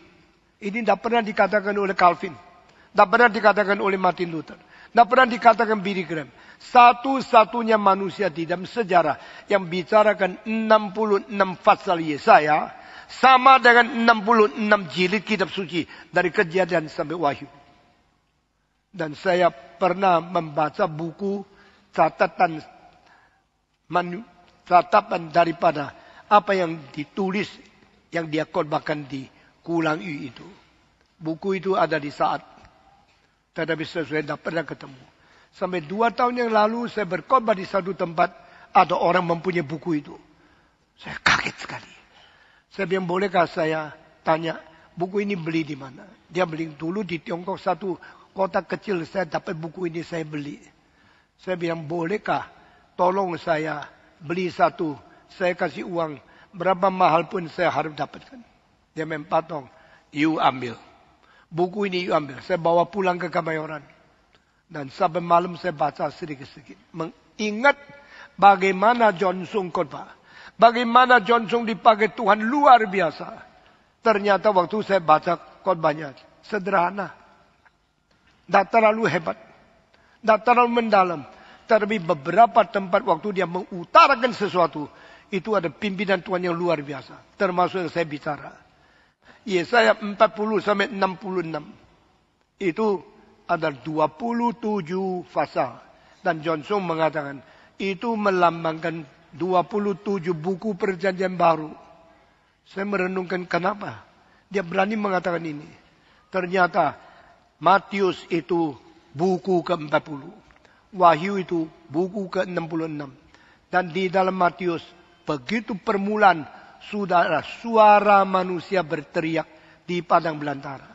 Ini tidak pernah dikatakan oleh Calvin. Tidak pernah dikatakan oleh Martin Luther. Tidak pernah dikatakan Billy Graham. Satu-satunya manusia di dalam sejarah yang bicarakan 66 pasal Yesaya sama dengan 66 jilid kitab suci dari Kejadian sampai Wahyu. Dan saya pernah membaca buku catatan daripada apa yang ditulis yang dia khotbahkan di Kulang Yu itu. Buku itu ada di Saat. Tetapi saya tidak pernah ketemu. Sampai 2 tahun yang lalu saya berkhotbah di satu tempat. Ada orang mempunyai buku itu. Saya kaget sekali. Saya bilang, bolehkah saya tanya, buku ini beli di mana? Dia beli dulu di Tiongkok, satu kota kecil. Saya dapat buku ini, saya beli. Saya bilang, bolehkah tolong saya beli satu. Saya kasih uang. Berapa mahal pun saya harus dapatkan. Dia mempatong. You ambil. Buku ini you ambil. Saya bawa pulang ke Kemayoran. Dan sampai malam saya baca sedikit-sedikit. Mengingat bagaimana John Sung khotbah. Bagaimana John Sung dipakai Tuhan luar biasa. Ternyata waktu saya baca khotbahnya sederhana. Tidak terlalu hebat. Tidak terlalu mendalam. Tapi beberapa tempat waktu dia mengutarakan sesuatu, itu ada pimpinan Tuhan yang luar biasa. Termasuk yang saya bicara. Yesaya 40 sampai 66. Itu ada 27 pasal. Dan Johnson mengatakan, itu melambangkan 27 buku perjanjian baru. Saya merenungkan kenapa dia berani mengatakan ini. Ternyata Matius itu buku ke-40. Wahyu itu buku ke-66. Dan di dalam Matius, begitu permulaan, sudah suara manusia berteriak di padang belantara.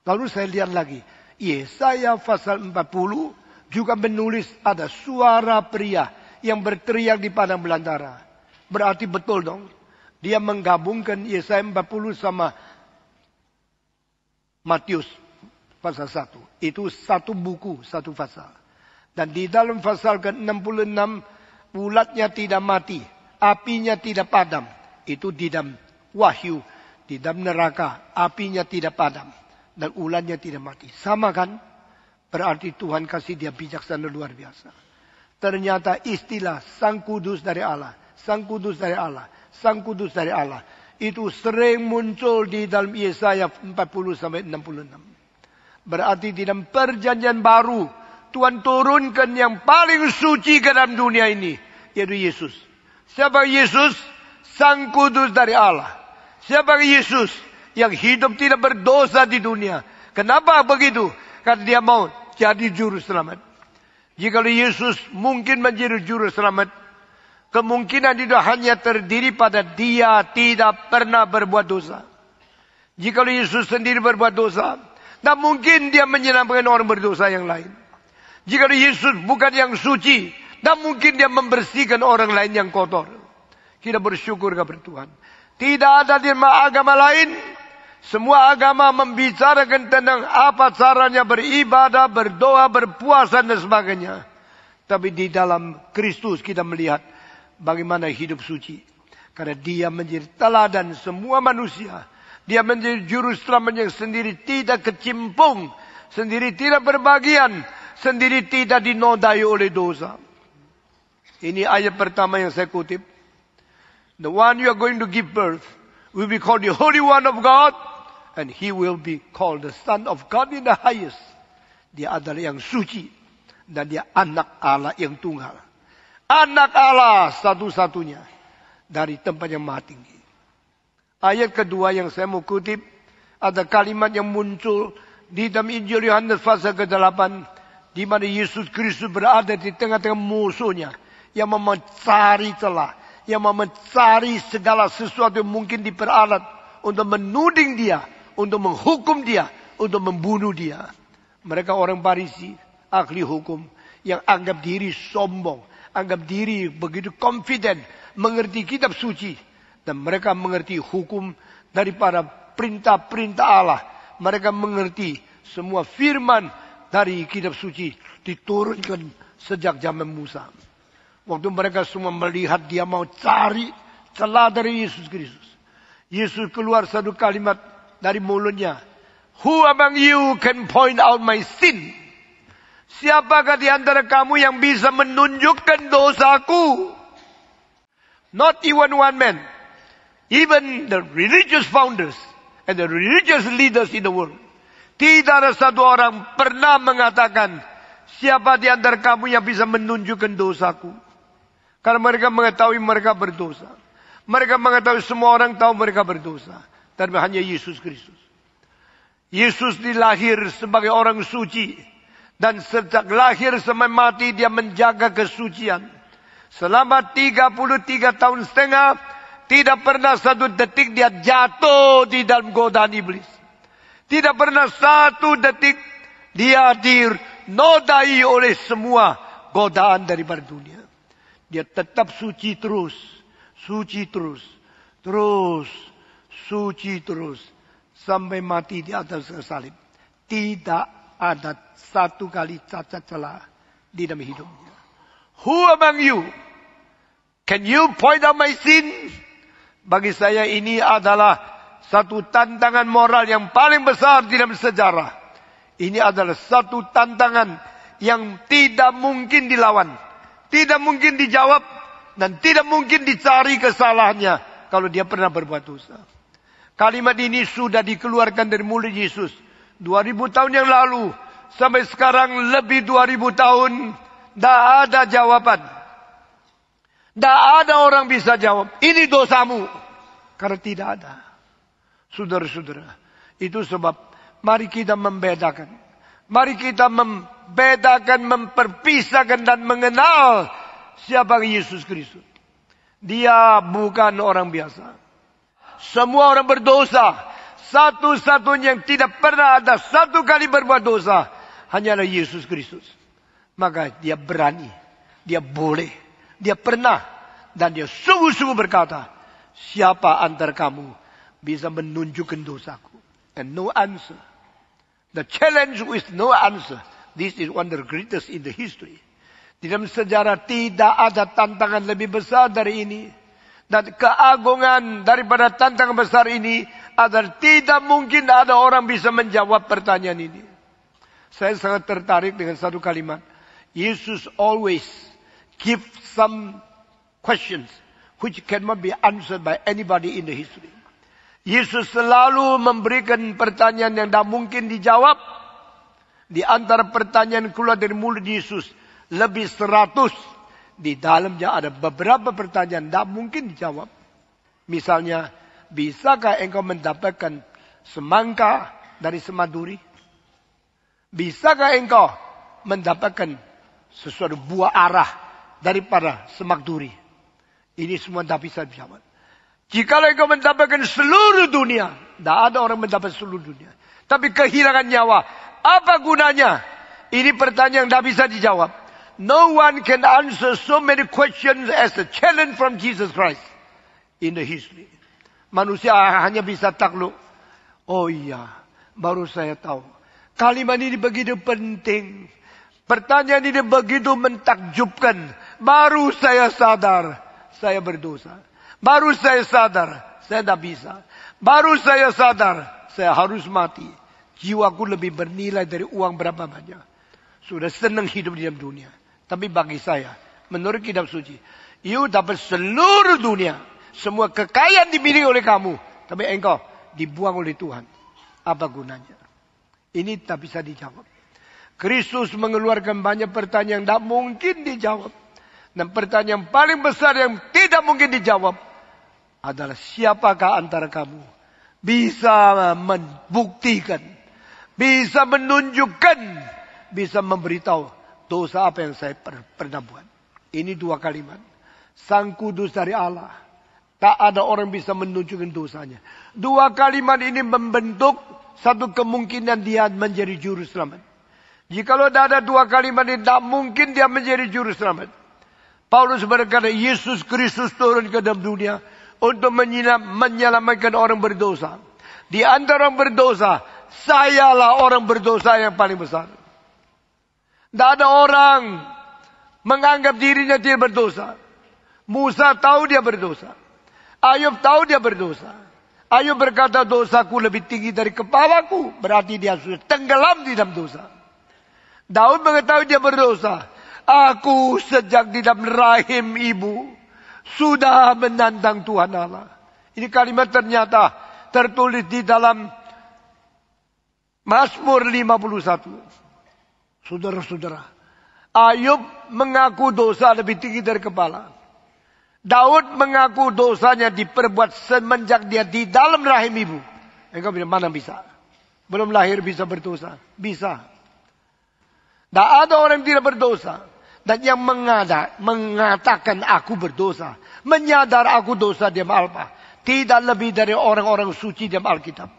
Lalu saya lihat lagi, Yesaya pasal 40 juga menulis ada suara pria yang berteriak di padang belantara. Berarti betul dong. Dia menggabungkan Yesaya 40 sama Matius pasal 1. Itu satu buku, satu pasal. Dan di dalam pasal ke-66, ulatnya tidak mati, apinya tidak padam. Itu di dalam Wahyu, di dalam neraka, apinya tidak padam. Dan ulatnya tidak mati. Sama kan? Berarti Tuhan kasih dia bijaksana luar biasa. Ternyata istilah Sang Kudus dari Allah, Sang Kudus dari Allah, Sang Kudus dari Allah, itu sering muncul di dalam Yesaya 40 sampai 66. Berarti di dalam perjanjian baru, Tuhan turunkan yang paling suci ke dalam dunia ini, yaitu Yesus. Siapa Yesus? Sang Kudus dari Allah. Siapa Yesus? Yang hidup tidak berdosa di dunia. Kenapa begitu? Karena dia mau jadi juru selamat. Jika Yesus mungkin menjadi juru selamat, kemungkinan itu hanya terdiri pada dia tidak pernah berbuat dosa. Jika Yesus sendiri berbuat dosa, tak mungkin dia menyelamatkan orang berdosa yang lain. Jika Yesus bukan yang suci, tak mungkin dia membersihkan orang lain yang kotor. Kita bersyukur kepada Tuhan. Tidak ada di agama lain. Semua agama membicarakan tentang apa caranya beribadah, berdoa, berpuasa dan sebagainya. Tapi di dalam Kristus kita melihat bagaimana hidup suci. Karena dia menjadi teladan semua manusia. Dia menjadi juru selamat yang sendiri tidak kecimpung, sendiri tidak berbagian, sendiri tidak dinodai oleh dosa. Ini ayat pertama yang saya kutip. The one you are going to give birth will be called the Holy One of God, and he will be called the Son of God in the highest. Dia adalah yang suci, dan dia anak Allah yang tunggal. Anak Allah satu-satunya dari tempat yang maha tinggi. Ayat kedua yang saya mau kutip, ada kalimat yang muncul di dalam Injil Yohanes pasal ke-8, di mana Yesus Kristus berada di tengah-tengah musuhnya yang mencari celah, yang mencari segala sesuatu yang mungkin diperalat untuk menuding dia, untuk menghukum dia, untuk membunuh dia. Mereka orang Farisi, ahli hukum, yang anggap diri sombong, anggap diri begitu confident, mengerti kitab suci, dan mereka mengerti hukum daripada perintah-perintah Allah. Mereka mengerti semua firman dari kitab suci diturunkan sejak zaman Musa. Waktu mereka semua melihat dia mau cari celah dari Yesus Kristus, Yesus keluar satu kalimat dari mulutnya. Who among you can point out my sin? Siapakah di antara kamu yang bisa menunjukkan dosaku? Not even one man. Even the religious founders and the religious leaders in the world. Tidak ada satu orang pernah mengatakan, siapa di antara kamu yang bisa menunjukkan dosaku? Karena mereka mengetahui mereka berdosa. Mereka mengetahui semua orang tahu mereka berdosa. Tapi hanya Yesus Kristus. Yesus dilahir sebagai orang suci. Dan sejak lahir sampai mati dia menjaga kesucian. Selama 33 tahun setengah, tidak pernah satu detik dia jatuh di dalam godaan iblis. Tidak pernah satu detik dia dinodai oleh semua godaan daripada dunia. Dia tetap suci terus. Suci terus. Terus. Suci terus. Sampai mati di atas salib. Tidak ada satu kali cacat celah di dalam hidupnya. Who among you? Can you point out my sin? Bagi saya ini adalah satu tantangan moral yang paling besar di dalam sejarah. Ini adalah satu tantangan yang tidak mungkin dilawan, tidak mungkin dijawab, dan tidak mungkin dicari kesalahannya kalau dia pernah berbuat dosa. Kalimat ini sudah dikeluarkan dari mulut Yesus 2000 tahun yang lalu. Sampai sekarang lebih 2000 tahun. Tidak ada jawaban. Tidak ada orang bisa jawab. Ini dosamu. Karena tidak ada. Saudara-saudara. Itu sebab mari kita membedakan. Mari kita membedakan, memperpisahkan dan mengenal siapa Yesus Kristus. Dia bukan orang biasa. Semua orang berdosa. Satu-satunya yang tidak pernah ada satu kali berbuat dosa hanyalah Yesus Kristus. Maka dia berani, dia boleh, dia pernah, dan dia sungguh-sungguh berkata, siapa antara kamu bisa menunjukkan dosaku? And no answer. The challenge with no answer. This is one of the greatest in the history. Di dalam sejarah tidak ada tantangan lebih besar dari ini. Dan keagungan daripada tantangan besar ini adalah tidak mungkin ada orang bisa menjawab pertanyaan ini. Saya sangat tertarik dengan satu kalimat. Jesus always give some questions which cannot be answered by anybody in the history. Yesus selalu memberikan pertanyaan yang tidak mungkin dijawab. Di antara pertanyaan keluar dari mulut Yesus lebih 100. Di dalamnya ada beberapa pertanyaan tidak mungkin dijawab. Misalnya, bisakah engkau mendapatkan semangka dari semaduri? Bisakah engkau mendapatkan sesuatu buah arah daripada semak duri? Ini semua tidak bisa dijawab. Jikalau engkau mendapatkan seluruh dunia, tidak ada orang mendapat seluruh dunia, tapi kehilangan nyawa, apa gunanya? Ini pertanyaan yang tidak bisa dijawab. No one can answer so many questions as a challenge from Jesus Christ in the history. Manusia hanya bisa takluk. Oh iya, baru saya tahu. Kalimat ini begitu penting. Pertanyaan ini begitu mentakjubkan. Baru saya sadar, saya berdosa. Baru saya sadar, saya tidak bisa. Baru saya sadar, saya harus mati. Jiwaku lebih bernilai dari uang berapa banyak. Sudah senang hidup di dalam dunia. Tapi bagi saya, menurut kitab suci, you dapat seluruh dunia. Semua kekayaan dimiliki oleh kamu. Tapi engkau dibuang oleh Tuhan. Apa gunanya? Ini tak bisa dijawab. Kristus mengeluarkan banyak pertanyaan yang tak mungkin dijawab. Dan pertanyaan yang paling besar yang tidak mungkin dijawab adalah siapakah antara kamu bisa membuktikan, bisa menunjukkan, bisa memberitahu dosa apa yang saya pernah buat. Ini dua kalimat. Sang Kudus dari Allah. Tak ada orang bisa menunjukkan dosanya. Dua kalimat ini membentuk satu kemungkinan dia menjadi juru selamat. Jikalau tidak ada dua kalimat ini, tak mungkin dia menjadi juru selamat. Paulus berkata, Yesus Kristus turun ke dalam dunia untuk menyelamatkan orang berdosa. Di antara orang berdosa, sayalah orang berdosa yang paling besar. Tidak ada orang menganggap dirinya tidak berdosa. Musa tahu dia berdosa. Ayub tahu dia berdosa. Ayub berkata, dosaku lebih tinggi dari kepalaku. Berarti dia sudah tenggelam di dalam dosa. Daud mengetahui dia berdosa. Aku sejak di dalam rahim ibu sudah menantang Tuhan Allah. Ini kalimat ternyata tertulis di dalam Mazmur 51. Saudara-saudara, Ayub mengaku dosa lebih tinggi dari kepala. Daud mengaku dosanya diperbuat semenjak dia di dalam rahim ibu. Engkau bilang, mana bisa? Belum lahir bisa berdosa? Bisa. Tidak ada orang yang tidak berdosa. Dan yang mengatakan aku berdosa, menyadar aku dosa di dalam Alkitab, tidak lebih dari orang-orang suci di dalam Alkitab.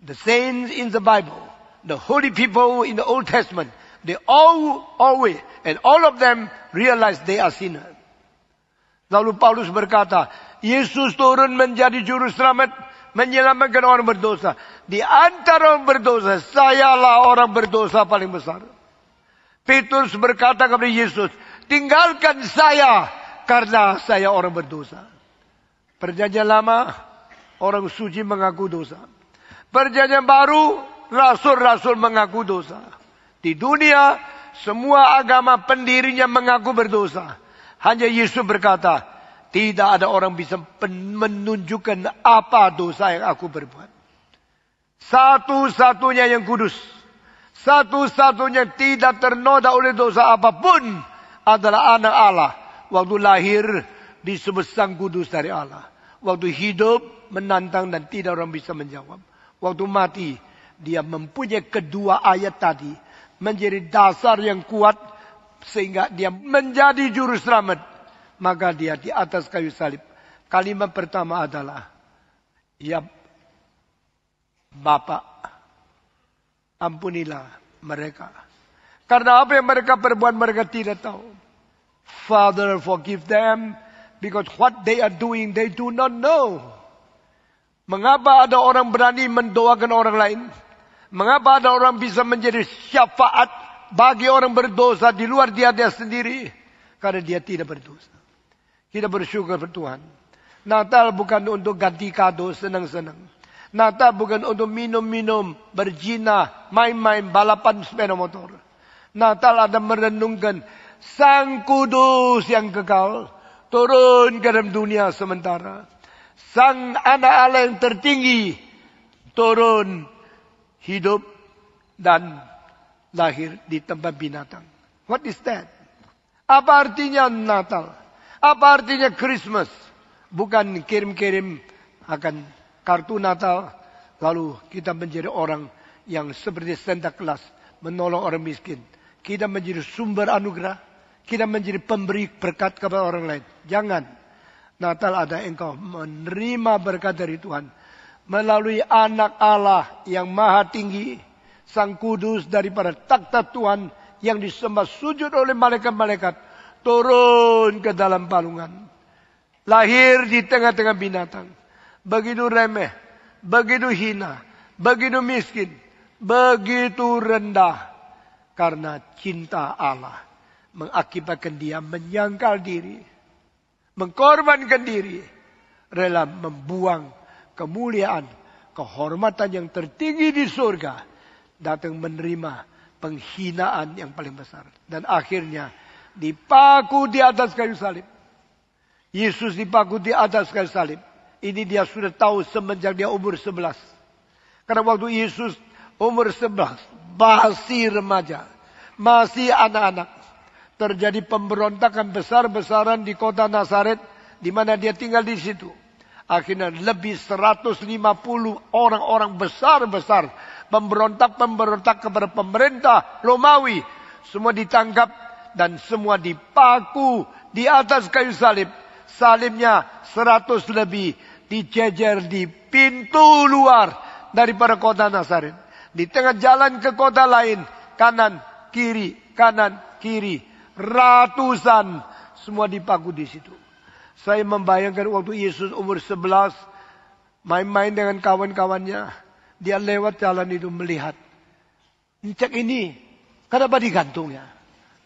The saints in the Bible, the holy people in the Old Testament, they always and all of them realize they are sinners. Lalu Paulus berkata, Yesus turun menjadi juru selamat, menyelamatkan orang berdosa. Di antara orang berdosa, sayalah orang berdosa paling besar. Petrus berkata kepada Yesus, tinggalkan saya karena saya orang berdosa. Perjanjian lama, orang suci mengaku dosa. Perjanjian baru, rasul-rasul mengaku dosa. Di dunia, Semua agama pendirinya mengaku berdosa. Hanya Yesus berkata, tidak ada orang bisa menunjukkan apa dosa yang aku berbuat. Satu-satunya yang kudus, satu-satunya tidak ternoda oleh dosa apapun adalah anak Allah. Waktu lahir disebut sang kudus dari Allah. Waktu hidup menantang dan tidak orang bisa menjawab. Waktu mati dia mempunyai kedua ayat tadi menjadi dasar yang kuat sehingga dia menjadi juru selamat. Maka dia di atas kayu salib. Kalimat pertama adalah, ya Bapa, ampunilah mereka. Karena apa yang mereka perbuat mereka tidak tahu. Father, forgive them because what they are doing they do not know. Mengapa ada orang berani mendoakan orang lain? Mengapa ada orang bisa menjadi syafaat bagi orang berdosa di luar dia sendiri? Karena dia tidak berdosa. Kita bersyukur pada Tuhan. Natal bukan untuk ganti kado senang-senang. Natal bukan untuk minum-minum, berzina, main-main, balapan sepeda motor. Natal ada merenungkan Sang Kudus yang kekal turun ke dalam dunia sementara. Sang anak Allah yang tertinggi turun hidup dan lahir di tempat binatang. What is that? Apa artinya Natal? Apa artinya Christmas? Bukan kirim-kirim akan kartu Natal, lalu kita menjadi orang yang seperti Santa Claus, menolong orang miskin. Kita menjadi sumber anugerah, kita menjadi pemberi berkat kepada orang lain. Jangan. Natal ada engkau menerima berkat dari Tuhan melalui anak Allah yang maha tinggi, Sang Kudus daripada takhta Tuhan yang disembah sujud oleh malaikat-malaikat, turun ke dalam palungan. Lahir di tengah-tengah binatang. Begitu remeh, begitu hina, begitu miskin, begitu rendah. Karena cinta Allah mengakibatkan dia menyangkal diri, mengkorbankan diri, rela membuang kemuliaan, kehormatan yang tertinggi di surga, datang menerima penghinaan yang paling besar. Dan akhirnya dipaku di atas kayu salib. Yesus dipaku di atas kayu salib. Ini dia sudah tahu semenjak dia umur 11. Karena waktu Yesus umur 11, masih remaja, masih anak-anak, terjadi pemberontakan besar-besaran di kota Nazaret, di mana dia tinggal di situ. Akhirnya lebih 150 orang-orang besar-besar pemberontak kepada pemerintah Romawi, semua ditangkap dan semua dipaku di atas kayu salib. Salibnya 100 lebih dijejer di pintu luar daripada kota Nazaret. Di tengah jalan ke kota lain, kanan, kiri, ratusan semua dipaku di situ. Saya membayangkan waktu Yesus umur 11, main-main dengan kawan-kawannya. Dia lewat jalan itu melihat. Cek ini, kenapa digantung ya?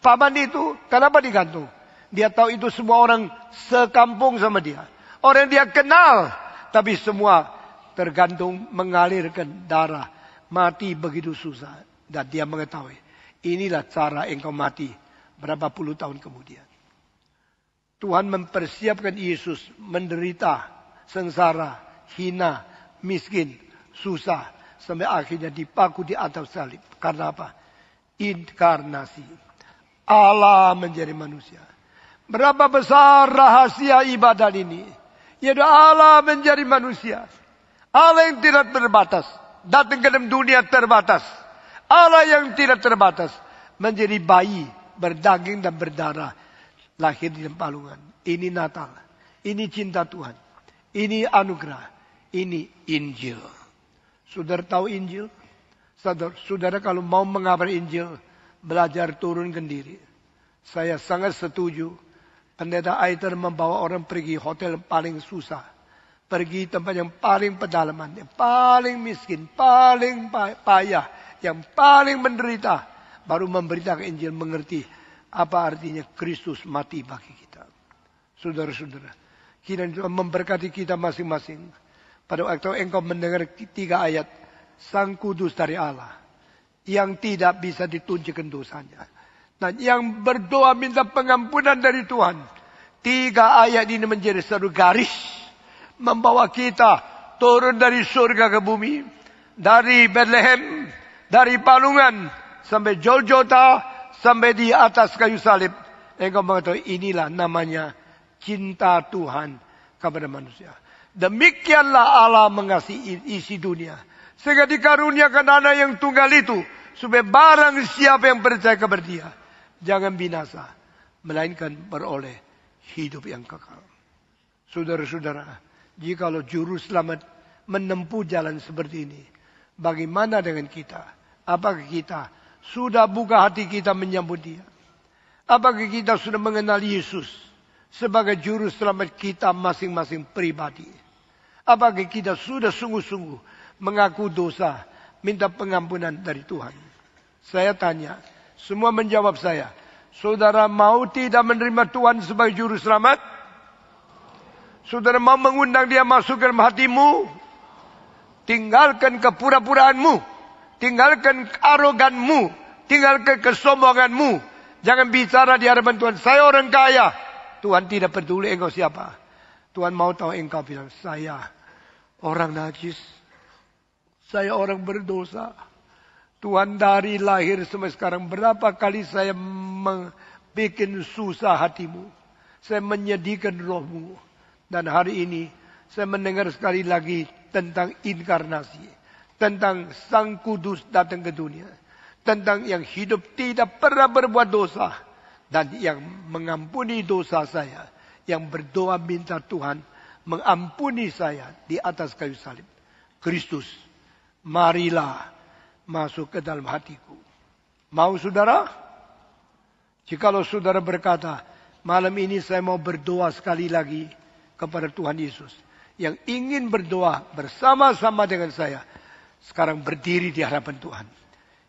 Paman itu, kenapa digantung? Dia tahu itu semua orang sekampung sama dia. Orang dia kenal. Tapi semua tergantung mengalirkan darah. Mati begitu susah. Dan dia mengetahui. Inilah cara engkau mati berapa puluh tahun kemudian. Tuhan mempersiapkan Yesus menderita, sengsara, hina, miskin, susah. Sampai akhirnya dipaku di atas salib. Karena apa? Inkarnasi. Allah menjadi manusia. Berapa besar rahasia ibadah ini. Yaitu Allah menjadi manusia. Allah yang tidak terbatas. Datang ke dalam dunia terbatas. Allah yang tidak terbatas. Menjadi bayi. Berdaging dan berdarah. Lahir di dalam palungan. Ini Natal. Ini cinta Tuhan. Ini anugerah. Ini Injil. Saudara tahu Injil? Saudara kalau mau mengabari Injil. Belajar turunkan diri. Saya sangat setuju. Pendeta Aiter membawa orang pergi hotel paling susah. Pergi tempat yang paling pedalaman. Yang paling miskin. Paling payah. Yang paling menderita. Baru memberitakan Injil mengerti. Apa artinya Kristus mati bagi kita. Saudara-saudara. Kiranya memberkati kita masing-masing. Pada waktu engkau mendengar 3 ayat. Sang Kudus dari Allah. Yang tidak bisa ditunjukkan dosanya. Dan yang berdoa minta pengampunan dari Tuhan. 3 ayat ini menjadi satu garis. Membawa kita turun dari surga ke bumi. Dari Bethlehem, dari Palungan, sampai Golgota, sampai di atas kayu salib. Engkau mengatakan inilah namanya cinta Tuhan kepada manusia. Demikianlah Allah mengasihi isi dunia. Sehingga dikaruniakan anak yang tunggal itu. Supaya barang siapa yang percaya kepada dia. Jangan binasa. Melainkan beroleh hidup yang kekal. Saudara-saudara. Jikalau juru selamat menempuh jalan seperti ini. Bagaimana dengan kita? Apakah kita sudah buka hati kita menyambut dia? Apakah kita sudah mengenal Yesus sebagai juru selamat kita masing-masing pribadi? Apakah kita sudah sungguh-sungguh mengaku dosa, minta pengampunan dari Tuhan? Saya tanya, semua menjawab saya. Saudara mau tidak menerima Tuhan sebagai juru selamat? Saudara mau mengundang dia masuk ke dalam hatimu? Tinggalkan kepura-puraanmu. Tinggalkan aroganmu. Tinggalkan kesombonganmu. Jangan bicara di hadapan Tuhan. Saya orang kaya. Tuhan tidak peduli engkau siapa. Tuhan mau tahu engkau bilang, saya orang najis. Saya orang berdosa. Tuhan dari lahir sampai sekarang berapa kali saya membuat susah hatimu. Saya menyedihkan rohmu. Dan hari ini saya mendengar sekali lagi tentang inkarnasi. Tentang Sang Kudus datang ke dunia. Tentang yang hidup tidak pernah berbuat dosa. Dan yang mengampuni dosa saya. Yang berdoa minta Tuhan mengampuni saya di atas kayu salib. Kristus, marilah masuk ke dalam hatiku. Mau saudara? Jikalau saudara berkata, malam ini saya mau berdoa sekali lagi kepada Tuhan Yesus. Yang ingin berdoa bersama-sama dengan saya. Sekarang berdiri di hadapan Tuhan.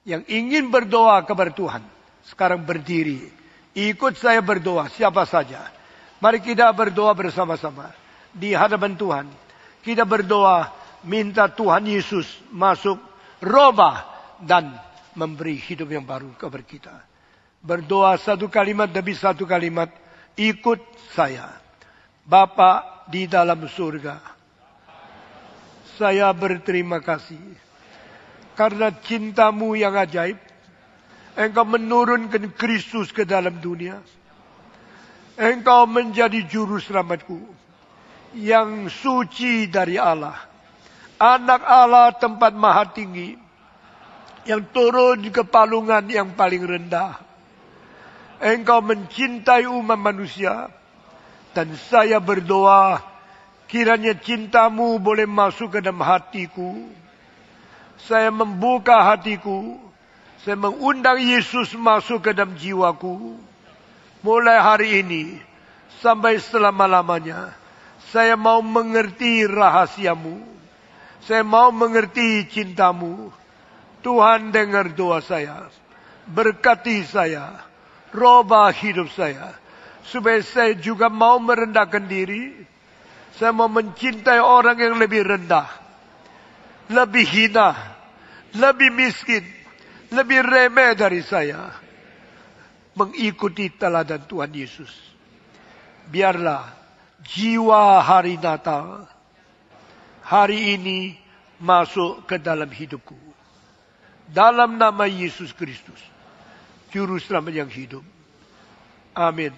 Yang ingin berdoa kepada Tuhan. Sekarang berdiri. Ikut saya berdoa siapa saja. Mari kita berdoa bersama-sama. Di hadapan Tuhan. Kita berdoa minta Tuhan Yesus masuk robah dan memberi hidup yang baru kepada kita. Berdoa satu kalimat demi satu kalimat. Ikut saya. Bapa di dalam surga. Saya berterima kasih. Karena cintamu yang ajaib. Engkau menurunkan Kristus ke dalam dunia. Engkau menjadi juru selamatku. Yang suci dari Allah. Anak Allah tempat maha tinggi. Yang turun ke palungan yang paling rendah. Engkau mencintai umat manusia. Dan saya berdoa. Kiranya cintamu boleh masuk ke dalam hatiku. Saya membuka hatiku. Saya mengundang Yesus masuk ke dalam jiwaku. Mulai hari ini. Sampai selama-lamanya. Saya mau mengerti rahasiamu. Saya mau mengerti cintamu. Tuhan dengar doa saya. Berkati saya. Robah hidup saya. Supaya saya juga mau merendahkan diri. Saya mau mencintai orang yang lebih rendah. Lebih hina. Lebih miskin. Lebih remeh dari saya. Mengikuti teladan Tuhan Yesus. Biarlah jiwa hari Natal. Hari ini masuk ke dalam hidupku. Dalam nama Yesus Kristus. Juru selamat yang hidup. Amin.